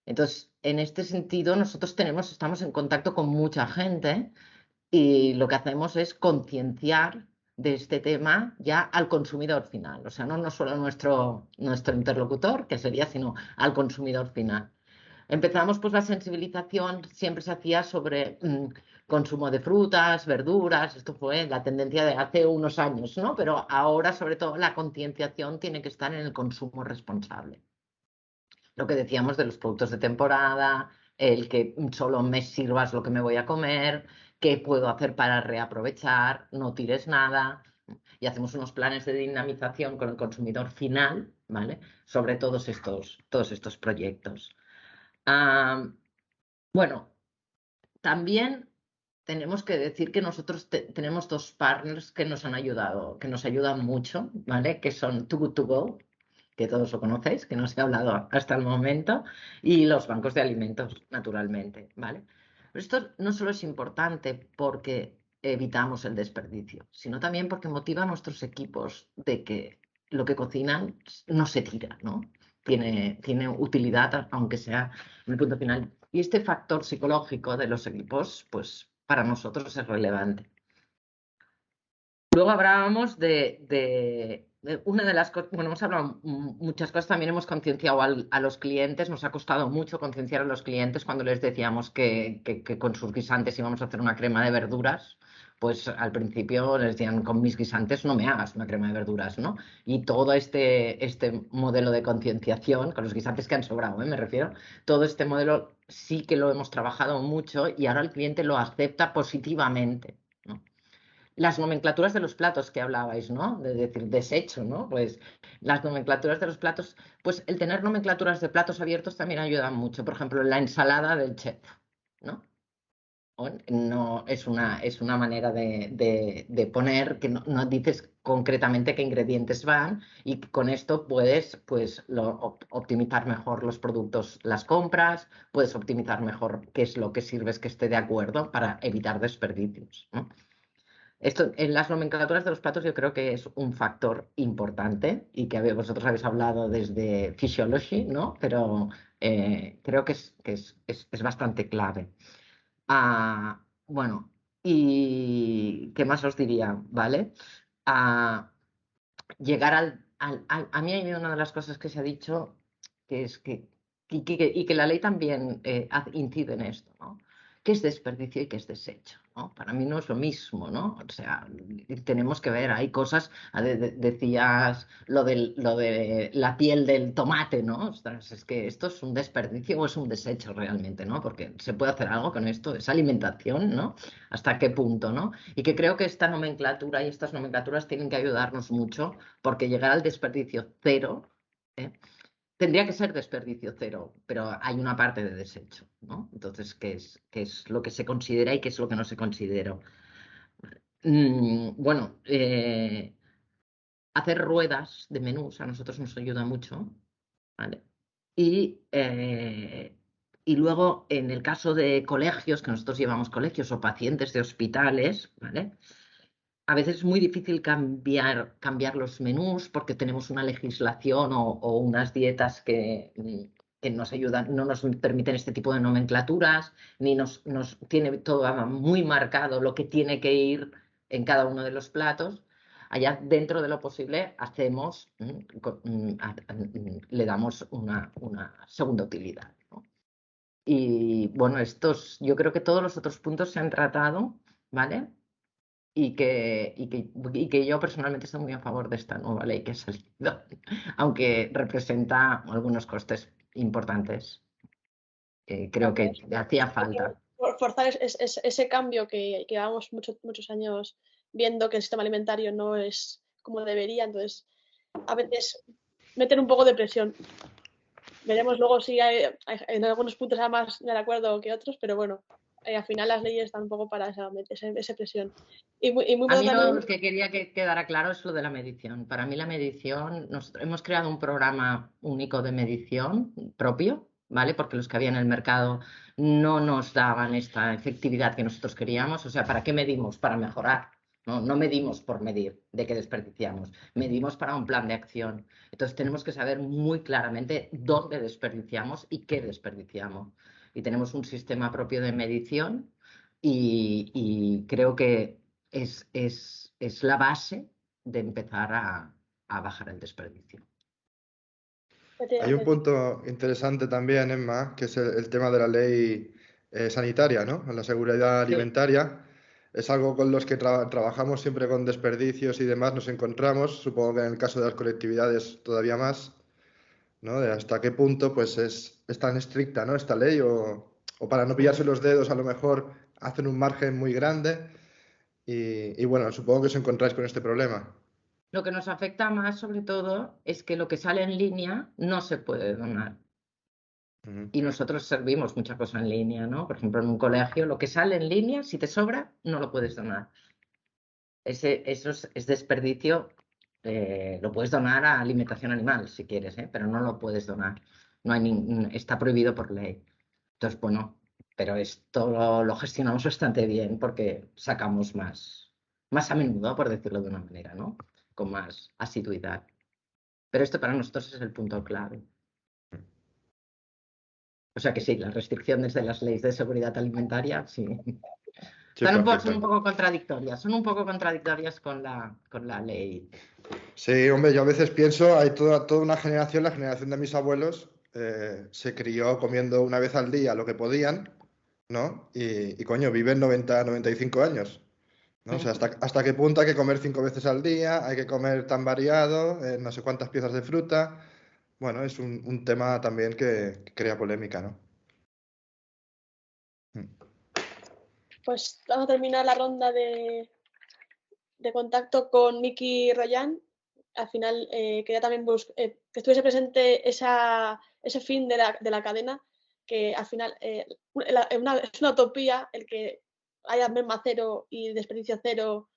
Entonces, en este sentido, nosotros estamos en contacto con mucha gente y lo que hacemos es concienciar de este tema ya al consumidor final. O sea, no solo nuestro interlocutor, que sería, sino al consumidor final. Empezamos, pues la sensibilización siempre se hacía sobre consumo de frutas, verduras, esto fue la tendencia de hace unos años, ¿no? Pero ahora, sobre todo, la concienciación tiene que estar en el consumo responsable. Lo que decíamos de los productos de temporada, el que solo me sirvas lo que me voy a comer, qué puedo hacer para reaprovechar, no tires nada. Y hacemos unos planes de dinamización con el consumidor final, ¿vale? Sobre todos estos proyectos. Bueno, también tenemos que decir que nosotros tenemos dos partners que nos han ayudado, que nos ayudan mucho, ¿vale? Que son Too Good To Go, que todos lo conocéis, que no se ha hablado hasta el momento, y los bancos de alimentos, naturalmente, ¿vale? Pero esto no solo es importante porque evitamos el desperdicio, sino también porque motiva a nuestros equipos de que lo que cocinan no se tira, ¿no? Tiene utilidad, aunque sea en el punto final. Y este factor psicológico de los equipos, pues para nosotros es relevante. Luego hablábamos de una de las cosas, bueno, hemos hablado muchas cosas, también hemos concienciado a los clientes, nos ha costado mucho concienciar a los clientes cuando les decíamos que con sus guisantes íbamos a hacer una crema de verduras, pues al principio les decían, con mis guisantes no me hagas una crema de verduras, ¿no? Y todo este modelo de concienciación, con los guisantes que han sobrado, me refiero, todo este modelo sí que lo hemos trabajado mucho y ahora el cliente lo acepta positivamente, ¿no? Las nomenclaturas de los platos que hablabais, ¿no? De decir desecho, ¿no? Pues las nomenclaturas de los platos, pues el tener nomenclaturas de platos abiertos también ayuda mucho. Por ejemplo, la ensalada del chef, ¿no? No es una manera de poner que no dices concretamente qué ingredientes van y con esto puedes pues, optimizar mejor los productos, las compras, puedes optimizar mejor qué es lo que sirves que esté de acuerdo para evitar desperdicios, ¿no? Esto en las nomenclaturas de los platos yo creo que es un factor importante y que vosotros habéis hablado desde Physiology, ¿no? Pero creo que es bastante clave. Bueno, ¿y qué más os diría? ¿Vale? Llegar a mí hay una de las cosas que se ha dicho que es que la ley también incide en esto, ¿no? ¿Qué es desperdicio y qué es desecho? ¿No? Para mí no es lo mismo, ¿no? O sea, tenemos que ver, hay cosas, decías lo de la piel del tomate, ¿no? Ostras, es que esto es un desperdicio o es un desecho realmente, ¿no? Porque se puede hacer algo con esto, es alimentación, ¿no? ¿Hasta qué punto, no? Y que creo que esta nomenclatura y estas nomenclaturas tienen que ayudarnos mucho porque llegar al desperdicio cero, tendría que ser desperdicio cero, pero hay una parte de desecho, ¿no? Entonces, ¿qué es lo que se considera y qué es lo que no se considera? Bueno, hacer ruedas de menús a nosotros nos ayuda mucho, ¿vale? Y luego, en el caso de colegios, que nosotros llevamos colegios o pacientes de hospitales, ¿vale? A veces es muy difícil cambiar los menús porque tenemos una legislación o unas dietas que que nos ayudan, no nos permiten este tipo de nomenclaturas, ni nos tiene todo muy marcado lo que tiene que ir en cada uno de los platos. Allá dentro de lo posible hacemos, le damos una segunda utilidad, ¿no? Y bueno, yo creo que todos los otros puntos se han tratado, ¿vale? Y que yo personalmente estoy muy a favor de esta nueva ley que ha salido, aunque representa algunos costes importantes. Creo que hacía falta. Forzar ese cambio que llevamos muchos años viendo que el sistema alimentario no es como debería, entonces a veces meter un poco de presión. Veremos luego si en algunos puntos hay más de acuerdo que otros, pero bueno, al final las leyes están un poco para esa presión. Y muy A mí también... lo que quería que quedara claro es lo de la medición. Para mí la medición, nosotros hemos creado un programa único de medición propio, ¿vale? Porque los que había en el mercado no nos daban esta efectividad que nosotros queríamos. O sea, ¿para qué medimos? Para mejorar. No medimos por medir de qué desperdiciamos, medimos para un plan de acción. Entonces tenemos que saber muy claramente dónde desperdiciamos y qué desperdiciamos. Y tenemos un sistema propio de medición y creo que es la base de empezar a bajar el desperdicio. Hay un punto interesante también, Emma, que es el tema de la ley sanitaria, ¿no? La seguridad alimentaria. Es algo con los que trabajamos siempre con desperdicios y demás, nos encontramos, supongo que en el caso de las colectividades todavía más, ¿no? De hasta qué punto pues es tan estricta, ¿no? Esta ley o para no pillarse los dedos a lo mejor hacen un margen muy grande y bueno, supongo que os encontráis con este problema. Lo que nos afecta más, sobre todo, es que lo que sale en línea no se puede donar. Y nosotros servimos mucha cosa en línea, ¿no? Por ejemplo, en un colegio, lo que sale en línea, si te sobra, no lo puedes donar. Eso es desperdicio. Lo puedes donar a alimentación animal, si quieres, pero no lo puedes donar. No hay está prohibido por ley. Entonces, bueno, pero esto lo gestionamos bastante bien porque sacamos más a menudo, por decirlo de una manera, ¿no? Con más asiduidad. Pero esto para nosotros es el punto clave. O sea que sí, las restricciones de las leyes de seguridad alimentaria, sí. Son un poco contradictorias con la ley. Sí, hombre, yo a veces pienso, hay toda una generación, la generación de mis abuelos, se crió comiendo una vez al día lo que podían, ¿no? Y coño, viven 90, 95 años, ¿no? O sea, ¿hasta qué punto hay que comer 5 veces al día? Hay que comer tan variado, no sé cuántas piezas de fruta. Bueno, es un tema también que crea polémica, ¿no? Pues vamos a terminar la ronda de contacto con Miki Royan. Al final quería también que estuviese presente ese fin de la cadena, que al final es una utopía el que haya merma cero y desperdicio cero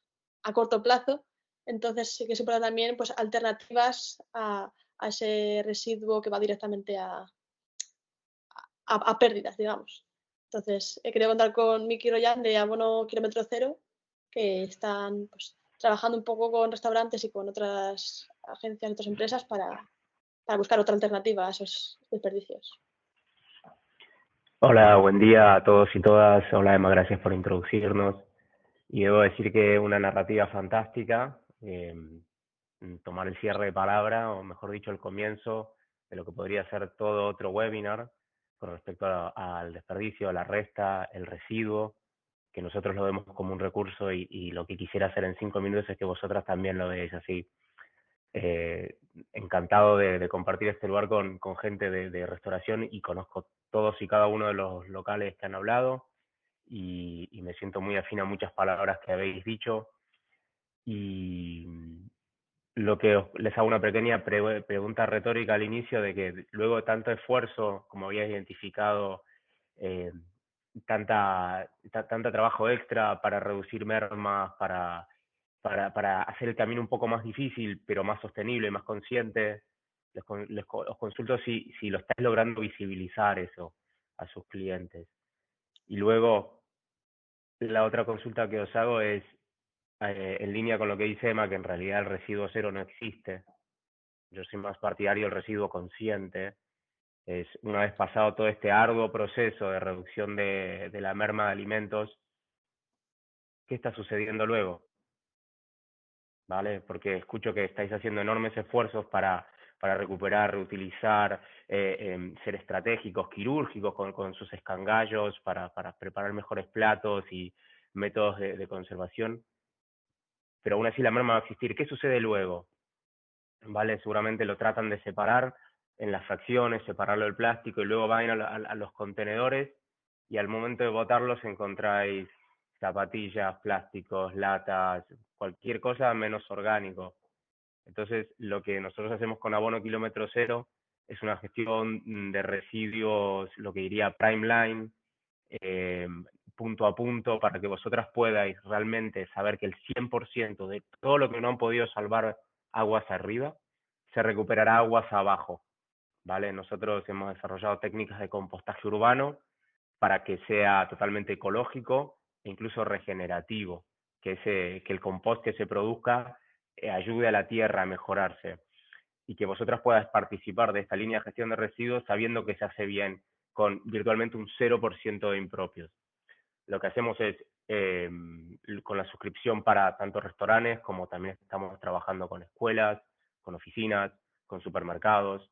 a corto plazo. Entonces sí que se pueden también pues, alternativas a ese residuo que va directamente a pérdidas, digamos. Entonces he querido contar con Miki Royan de Abono Kilómetro Cero, que están pues, trabajando un poco con restaurantes y con otras agencias, otras empresas para buscar otra alternativa a esos desperdicios. Hola, buen día a todos y todas. Hola Emma, gracias por introducirnos. Y debo decir que una narrativa fantástica, tomar el cierre de palabra, o mejor dicho, el comienzo de lo que podría ser todo otro webinar con respecto al desperdicio, a la resta, el residuo, que nosotros lo vemos como un recurso y lo que quisiera hacer en 5 minutos es que vosotras también lo veáis así. Encantado de compartir este lugar con gente de restauración y conozco todos y cada uno de los locales que han hablado y me siento muy afín a muchas palabras que habéis dicho y lo que les hago una pequeña pregunta retórica al inicio de que luego de tanto esfuerzo, como habías identificado, tanta trabajo extra para reducir mermas, para hacer el camino un poco más difícil, pero más sostenible, más consciente. Os consulto si lo estáis logrando visibilizar eso a sus clientes. Y luego, la otra consulta que os hago es, en línea con lo que dice Emma, que en realidad el residuo cero no existe. Yo soy más partidario del residuo consciente. es una vez pasado todo este arduo proceso de reducción de la merma de alimentos, ¿qué está sucediendo luego? ¿Vale? Porque escucho que estáis haciendo enormes esfuerzos para recuperar, reutilizar, ser estratégicos, quirúrgicos con sus escangallos, para preparar mejores platos y métodos de conservación, pero aún así la merma va a existir. ¿Qué sucede luego? ¿Vale? Seguramente lo tratan de separar en las fracciones, separarlo del plástico y luego van a los contenedores y al momento de botarlos encontráis zapatillas, plásticos, latas, cualquier cosa menos orgánico. Entonces, lo que nosotros hacemos con Abono Kilómetro Cero es una gestión de residuos, lo que diría prime line, punto a punto, para que vosotras podáis realmente saber que el 100% de todo lo que no han podido salvar aguas arriba, se recuperará aguas abajo, ¿vale? Nosotros hemos desarrollado técnicas de compostaje urbano para que sea totalmente ecológico e incluso regenerativo, que el compost que se produzca ayude a la tierra a mejorarse y que vosotras puedas participar de esta línea de gestión de residuos sabiendo que se hace bien con virtualmente un 0% de impropios. Lo que hacemos es, con la suscripción para tanto restaurantes como también estamos trabajando con escuelas, con oficinas, con supermercados,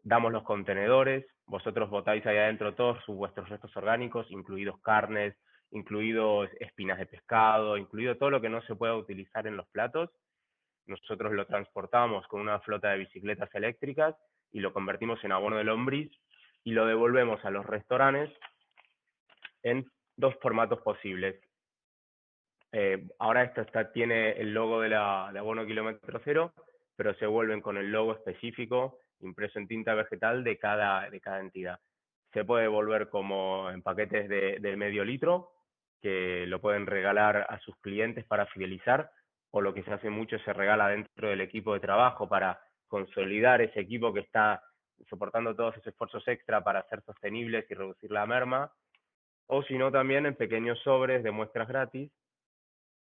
damos los contenedores, vosotros botáis ahí adentro todos vuestros restos orgánicos, incluidos carnes, incluidos espinas de pescado, incluido todo lo que no se pueda utilizar en los platos. Nosotros lo transportamos con una flota de bicicletas eléctricas y lo convertimos en abono de lombriz y lo devolvemos a los restaurantes en dos formatos posibles. Ahora esto tiene el logo de Abono Kilómetro Cero, pero se vuelven con el logo específico impreso en tinta vegetal de cada entidad. Se puede devolver como en paquetes de medio litro, que lo pueden regalar a sus clientes para fidelizar, o lo que se hace mucho se regala dentro del equipo de trabajo para consolidar ese equipo que está soportando todos esos esfuerzos extra para ser sostenibles y reducir la merma, o si no también en pequeños sobres de muestras gratis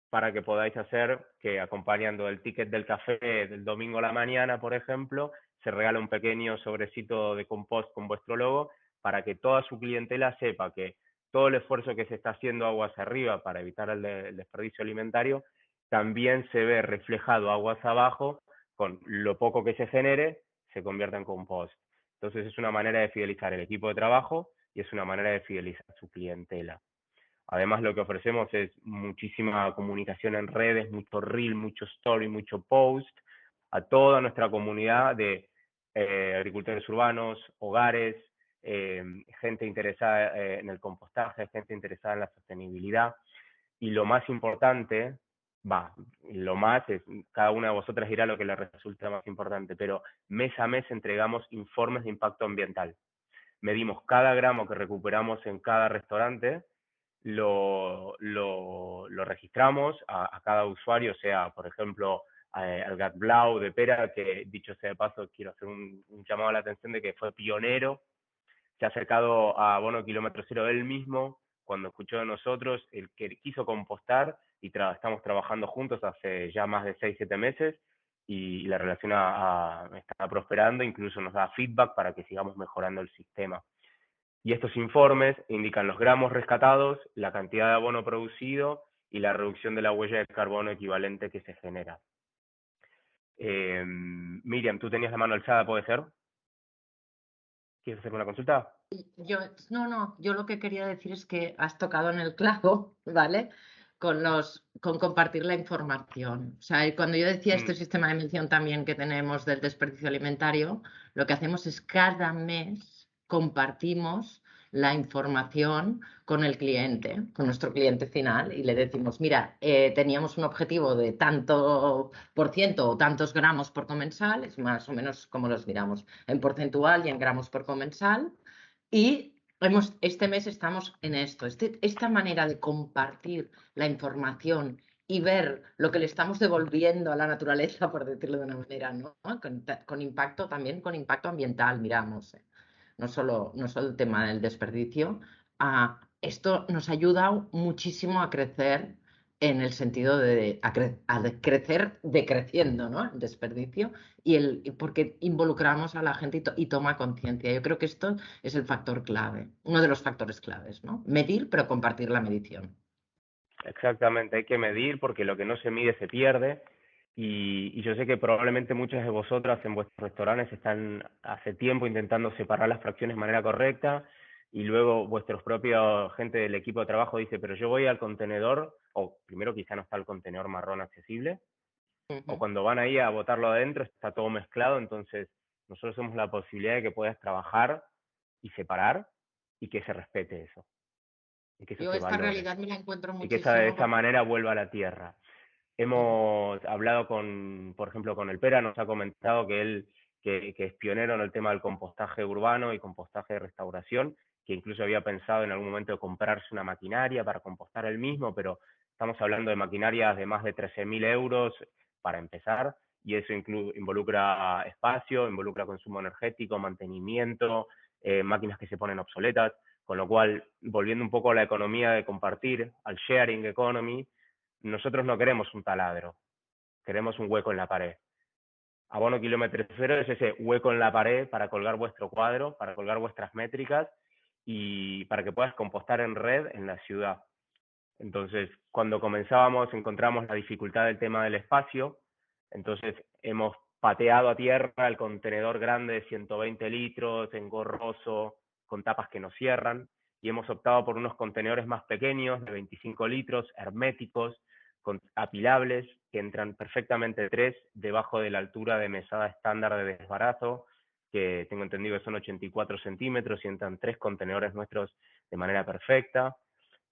para que podáis hacer que acompañando el ticket del café del domingo a la mañana, por ejemplo, se regala un pequeño sobrecito de compost con vuestro logo para que toda su clientela sepa que todo el esfuerzo que se está haciendo aguas arriba para evitar el desperdicio alimentario también se ve reflejado aguas abajo, con lo poco que se genere se convierta en compost. Entonces es una manera de fidelizar el equipo de trabajo y es una manera de fidelizar su clientela. Además, lo que ofrecemos es muchísima comunicación en redes, mucho reel, mucho story, mucho post, a toda nuestra comunidad de agricultores urbanos, hogares, gente interesada en el compostaje, gente interesada en la sostenibilidad. Y lo más importante, cada una de vosotras dirá lo que le resulta más importante, pero mes a mes entregamos informes de impacto ambiental. Medimos cada gramo que recuperamos en cada restaurante, lo registramos a cada usuario, sea, por ejemplo, al Gat Blau de Pera, que dicho sea de paso, quiero hacer un llamado a la atención de que fue pionero, se ha acercado a Abono Kilómetro Cero él mismo, cuando escuchó de nosotros, el que quiso compostar, y estamos trabajando juntos hace ya más de 6-7 meses, y la relación está prosperando, incluso nos da feedback para que sigamos mejorando el sistema. Y estos informes indican los gramos rescatados, la cantidad de abono producido y la reducción de la huella de carbono equivalente que se genera. Miriam, tú tenías la mano alzada, ¿puede ser? ¿Quieres hacer una consulta? Yo lo que quería decir es que has tocado en el clavo, ¿vale? Con compartir la información. O sea, cuando yo decía este sistema de medición también que tenemos del desperdicio alimentario, lo que hacemos es cada mes compartimos la información con el cliente, con nuestro cliente final, y le decimos, mira, teníamos un objetivo de tanto por ciento o tantos gramos por comensal, es más o menos como los miramos, en porcentual y en gramos por comensal, y este mes estamos en esto, esta manera de compartir la información y ver lo que le estamos devolviendo a la naturaleza, por decirlo de una manera, ¿no? Con impacto también, con impacto ambiental, miramos, no solo el tema del desperdicio. Esto nos ayuda muchísimo a crecer en el sentido de crecer decreciendo, ¿no? El desperdicio y porque involucramos a la gente y toma conciencia. Yo creo que esto es el factor clave, uno de los factores claves, ¿no? Medir, pero compartir la medición. Exactamente, hay que medir porque lo que no se mide se pierde. Y yo sé que probablemente muchas de vosotras en vuestros restaurantes están hace tiempo intentando separar las fracciones de manera correcta y luego vuestros propios gente del equipo de trabajo dice, pero yo voy al contenedor, o primero quizá no está el contenedor marrón accesible, o cuando van ahí a botarlo adentro está todo mezclado, entonces nosotros somos la posibilidad de que puedas trabajar y separar y que se respete eso, y que eso Yo se esta valore, realidad me la encuentro y que de muchísimo. esa manera vuelva a la tierra. Hemos hablado con, por ejemplo, con el Pera, nos ha comentado que él que es pionero en el tema del compostaje urbano y compostaje de restauración, que incluso había pensado en algún momento de comprarse una maquinaria para compostar él mismo, pero estamos hablando de maquinarias de más de 13.000 euros para empezar, y eso involucra espacio, involucra consumo energético, mantenimiento, máquinas que se ponen obsoletas, con lo cual, volviendo un poco a la economía de compartir, al sharing economy, nosotros no queremos un taladro, queremos un hueco en la pared. Abono kilómetro cero es ese hueco en la pared para colgar vuestro cuadro, para colgar vuestras métricas y para que puedas compostar en red en la ciudad. Entonces, cuando comenzábamos, encontramos la dificultad del tema del espacio, entonces hemos pateado a tierra el contenedor grande de 120 litros, engorroso, con tapas que no cierran, y hemos optado por unos contenedores más pequeños, de 25 litros, herméticos, apilables, que entran perfectamente 3 debajo de la altura de mesada estándar de desbarazo, que tengo entendido que son 84 centímetros, y entran 3 contenedores nuestros de manera perfecta.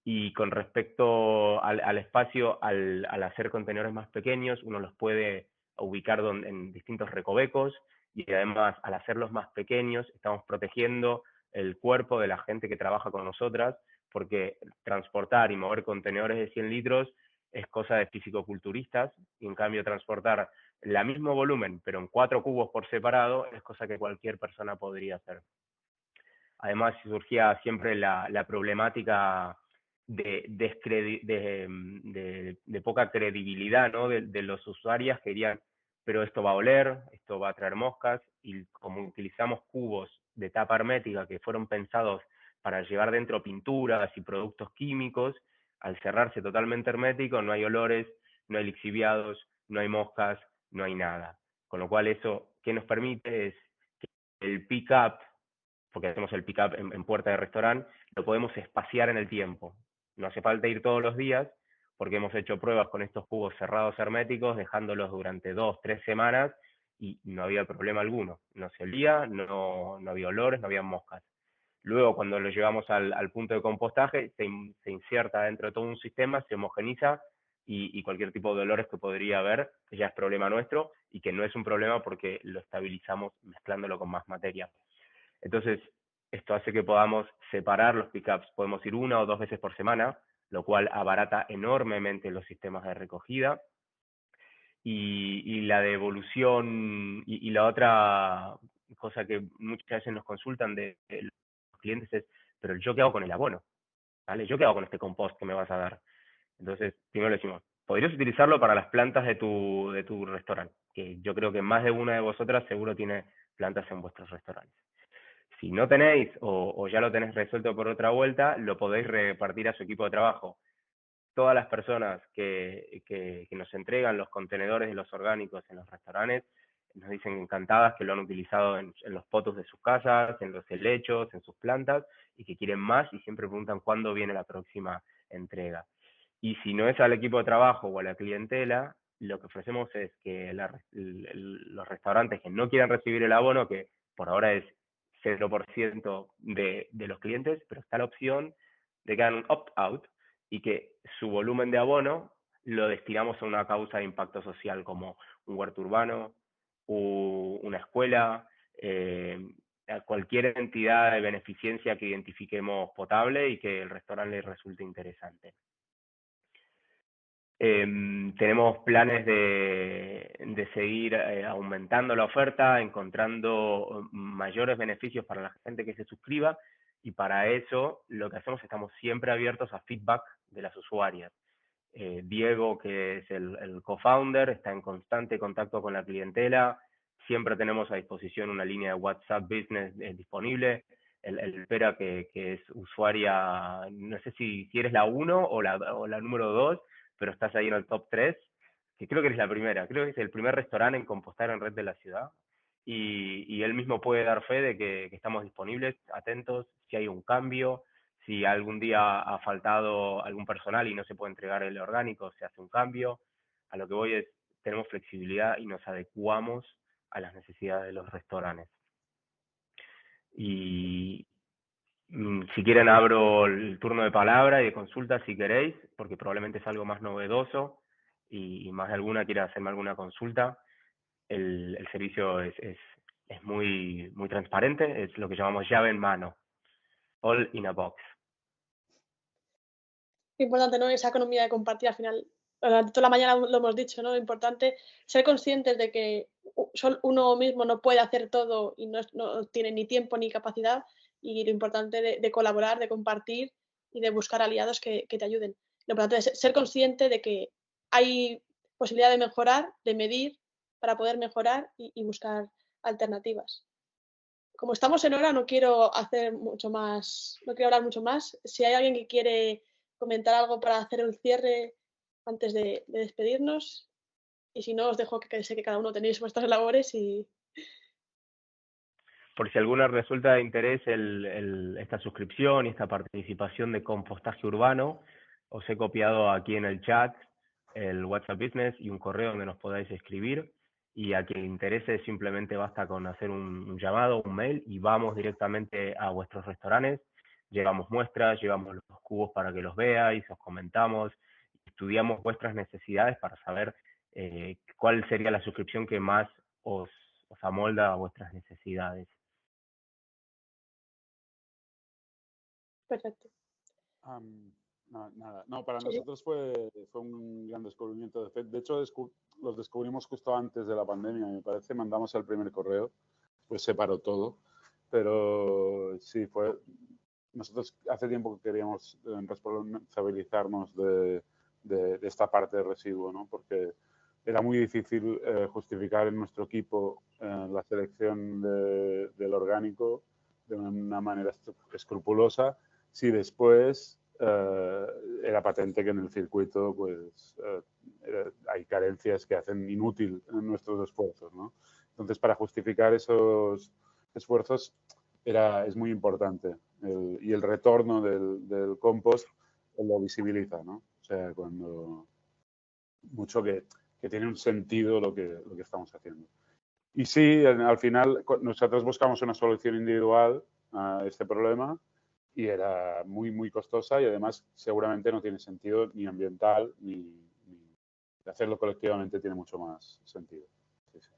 Y con respecto al espacio, al hacer contenedores más pequeños, uno los puede ubicar en distintos recovecos y además al hacerlos más pequeños estamos protegiendo el cuerpo de la gente que trabaja con nosotras, porque transportar y mover contenedores de 100 litros es cosa de fisicoculturistas, y en cambio transportar el mismo volumen pero en 4 cubos por separado es cosa que cualquier persona podría hacer. Además surgía siempre la problemática de poca credibilidad, ¿no? de los usuarios que dirían, pero esto va a oler, esto va a traer moscas, y como utilizamos cubos de tapa hermética que fueron pensados para llevar dentro pinturas y productos químicos, al cerrarse totalmente hermético no hay olores, no hay lixiviados, no hay moscas, no hay nada. Con lo cual eso, ¿qué nos permite? Es que el pick-up, porque hacemos el pick-up en puerta de restaurante, lo podemos espaciar en el tiempo. No hace falta ir todos los días, porque hemos hecho pruebas con estos cubos cerrados herméticos, dejándolos durante 2, 3 semanas, y no había problema alguno. No se olía, no había olores, no había moscas. Luego, cuando lo llevamos al punto de compostaje, se inserta dentro de todo un sistema, se homogeniza, y cualquier tipo de olores que podría haber, que ya es problema nuestro, y que no es un problema porque lo estabilizamos mezclándolo con más materia. Entonces, esto hace que podamos separar los pickups. Podemos ir 1 o 2 veces por semana, lo cual abarata enormemente los sistemas de recogida. Y la devolución, y la otra cosa que muchas veces nos consultan de los clientes es, pero ¿yo qué hago con el abono? ¿Vale? ¿Yo qué hago con este compost que me vas a dar? Entonces, primero le decimos, podrías utilizarlo para las plantas de tu restaurante, que yo creo que más de una de vosotras seguro tiene plantas en vuestros restaurantes. Si no tenéis o ya lo tenéis resuelto por otra vuelta, lo podéis repartir a su equipo de trabajo. Todas las personas que nos entregan los contenedores de los orgánicos en los restaurantes nos dicen encantadas que lo han utilizado en los potos de sus casas, en los helechos, en sus plantas, y que quieren más y siempre preguntan cuándo viene la próxima entrega. Y si no es al equipo de trabajo o a la clientela, lo que ofrecemos es que los restaurantes que no quieran recibir el abono, que por ahora es 0% de los clientes, pero está la opción de que hagan un opt-out y que su volumen de abono lo destinamos a una causa de impacto social como un huerto urbano, una escuela, a cualquier entidad de beneficencia que identifiquemos potable y que el restaurante les resulte interesante. Tenemos planes de seguir aumentando la oferta, encontrando mayores beneficios para la gente que se suscriba, y para eso lo que hacemos, estamos siempre abiertos a feedback de las usuarias. Diego, que es el co-founder, está en constante contacto con la clientela. Siempre tenemos a disposición una línea de WhatsApp Business disponible. El Pera, que es usuaria, no sé si eres la 1 o la número 2, pero estás ahí en el top 3, que creo que eres la primera. Creo que es el primer restaurante en compostar en red de la ciudad. Y él mismo puede dar fe de que estamos disponibles, atentos, si hay un cambio, si algún día ha faltado algún personal y no se puede entregar el orgánico, se hace un cambio. A lo que voy es, tenemos flexibilidad y nos adecuamos a las necesidades de los restaurantes. Y si quieren abro el turno de palabra y de consulta si queréis, porque probablemente es algo más novedoso y más de alguna quiera hacerme alguna consulta. El servicio es muy transparente, es lo que llamamos llave en mano, all in a box. Importante, ¿no? Esa economía de compartir al final. Durante toda la mañana lo hemos dicho, ¿no? Lo importante ser conscientes de que uno mismo no puede hacer todo y no tiene ni tiempo ni capacidad, y lo importante de colaborar, de compartir y de buscar aliados que te ayuden. Lo importante es ser consciente de que hay posibilidad de mejorar, de medir para poder mejorar y buscar alternativas. Como estamos en hora, no quiero hacer mucho más, no quiero hablar mucho más. Si hay alguien que quiere comentar algo para hacer el cierre antes de despedirnos, y si no, os dejo que sé que cada uno tenéis vuestras labores y... Por si alguna resulta de interés esta suscripción y esta participación de compostaje urbano, os he copiado aquí en el chat el WhatsApp Business y un correo donde nos podáis escribir, y a quien le interese simplemente basta con hacer un llamado, un mail, y vamos directamente a vuestros restaurantes, llevamos muestras, llevamos los cubos para que los veáis, os comentamos, estudiamos vuestras necesidades para saber cuál sería la suscripción que más os amolda a vuestras necesidades. Perfecto. No, para nosotros fue un gran descubrimiento. De hecho, los descubrimos justo antes de la pandemia, me parece. Mandamos el primer correo, pues se paró todo. Pero sí, nosotros hace tiempo que queríamos responsabilizarnos de esta parte de residuo, ¿no? Porque era muy difícil justificar en nuestro equipo la selección del orgánico de una manera escrupulosa, si después era patente que en el circuito pues hay carencias que hacen inútil nuestros esfuerzos, ¿no? Entonces, para justificar esos esfuerzos es muy importante y el retorno del compost lo visibiliza, ¿no? O sea, mucho que tiene un sentido lo que estamos haciendo. Y sí, al final nosotros buscamos una solución individual a este problema y era muy, muy costosa, y además seguramente no tiene sentido ni ambiental ni hacerlo colectivamente tiene mucho más sentido. Sí, sí.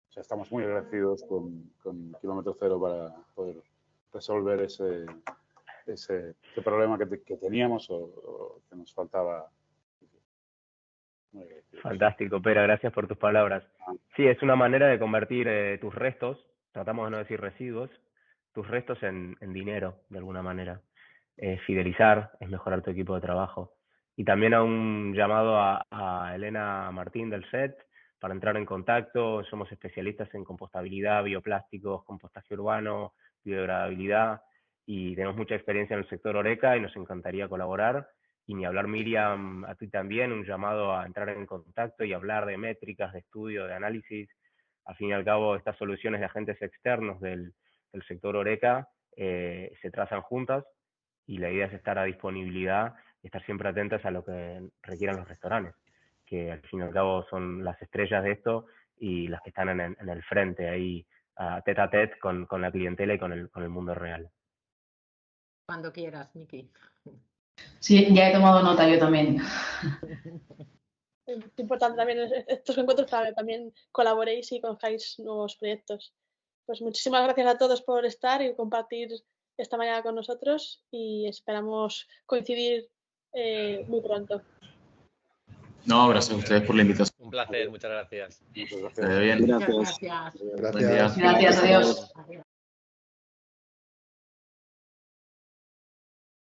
O sea, estamos muy agradecidos con Kilómetro Cero para poder resolver ese problema que teníamos o que nos faltaba. Fantástico, Pera, gracias por tus palabras. Sí, es una manera de convertir tus restos, tratamos de no decir residuos, tus restos en dinero, de alguna manera. Fidelizar, es mejorar tu equipo de trabajo. Y también a un llamado a Elena Martín del SET para entrar en contacto. Somos especialistas en compostabilidad, bioplásticos, compostaje urbano, biodegradabilidad, y tenemos mucha experiencia en el sector Horeca y nos encantaría colaborar. Y ni hablar, Miriam, a ti también, un llamado a entrar en contacto y hablar de métricas, de estudio, de análisis. Al fin y al cabo, estas soluciones de agentes externos del sector Horeca se trazan juntas, y la idea es estar a disponibilidad y estar siempre atentas a lo que requieran los restaurantes, que al fin y al cabo son las estrellas de esto y las que están en el frente, ahí tete a tete con la clientela y con el mundo real. Cuando quieras, Miki. Sí, ya he tomado nota yo también. Es importante también estos encuentros para que también colaboréis y conozcáis nuevos proyectos. Pues muchísimas gracias a todos por estar y compartir esta mañana con nosotros, y esperamos coincidir muy pronto. No, gracias a ustedes por la invitación. Un placer, muchas gracias. Bien. Gracias. Gracias, adiós.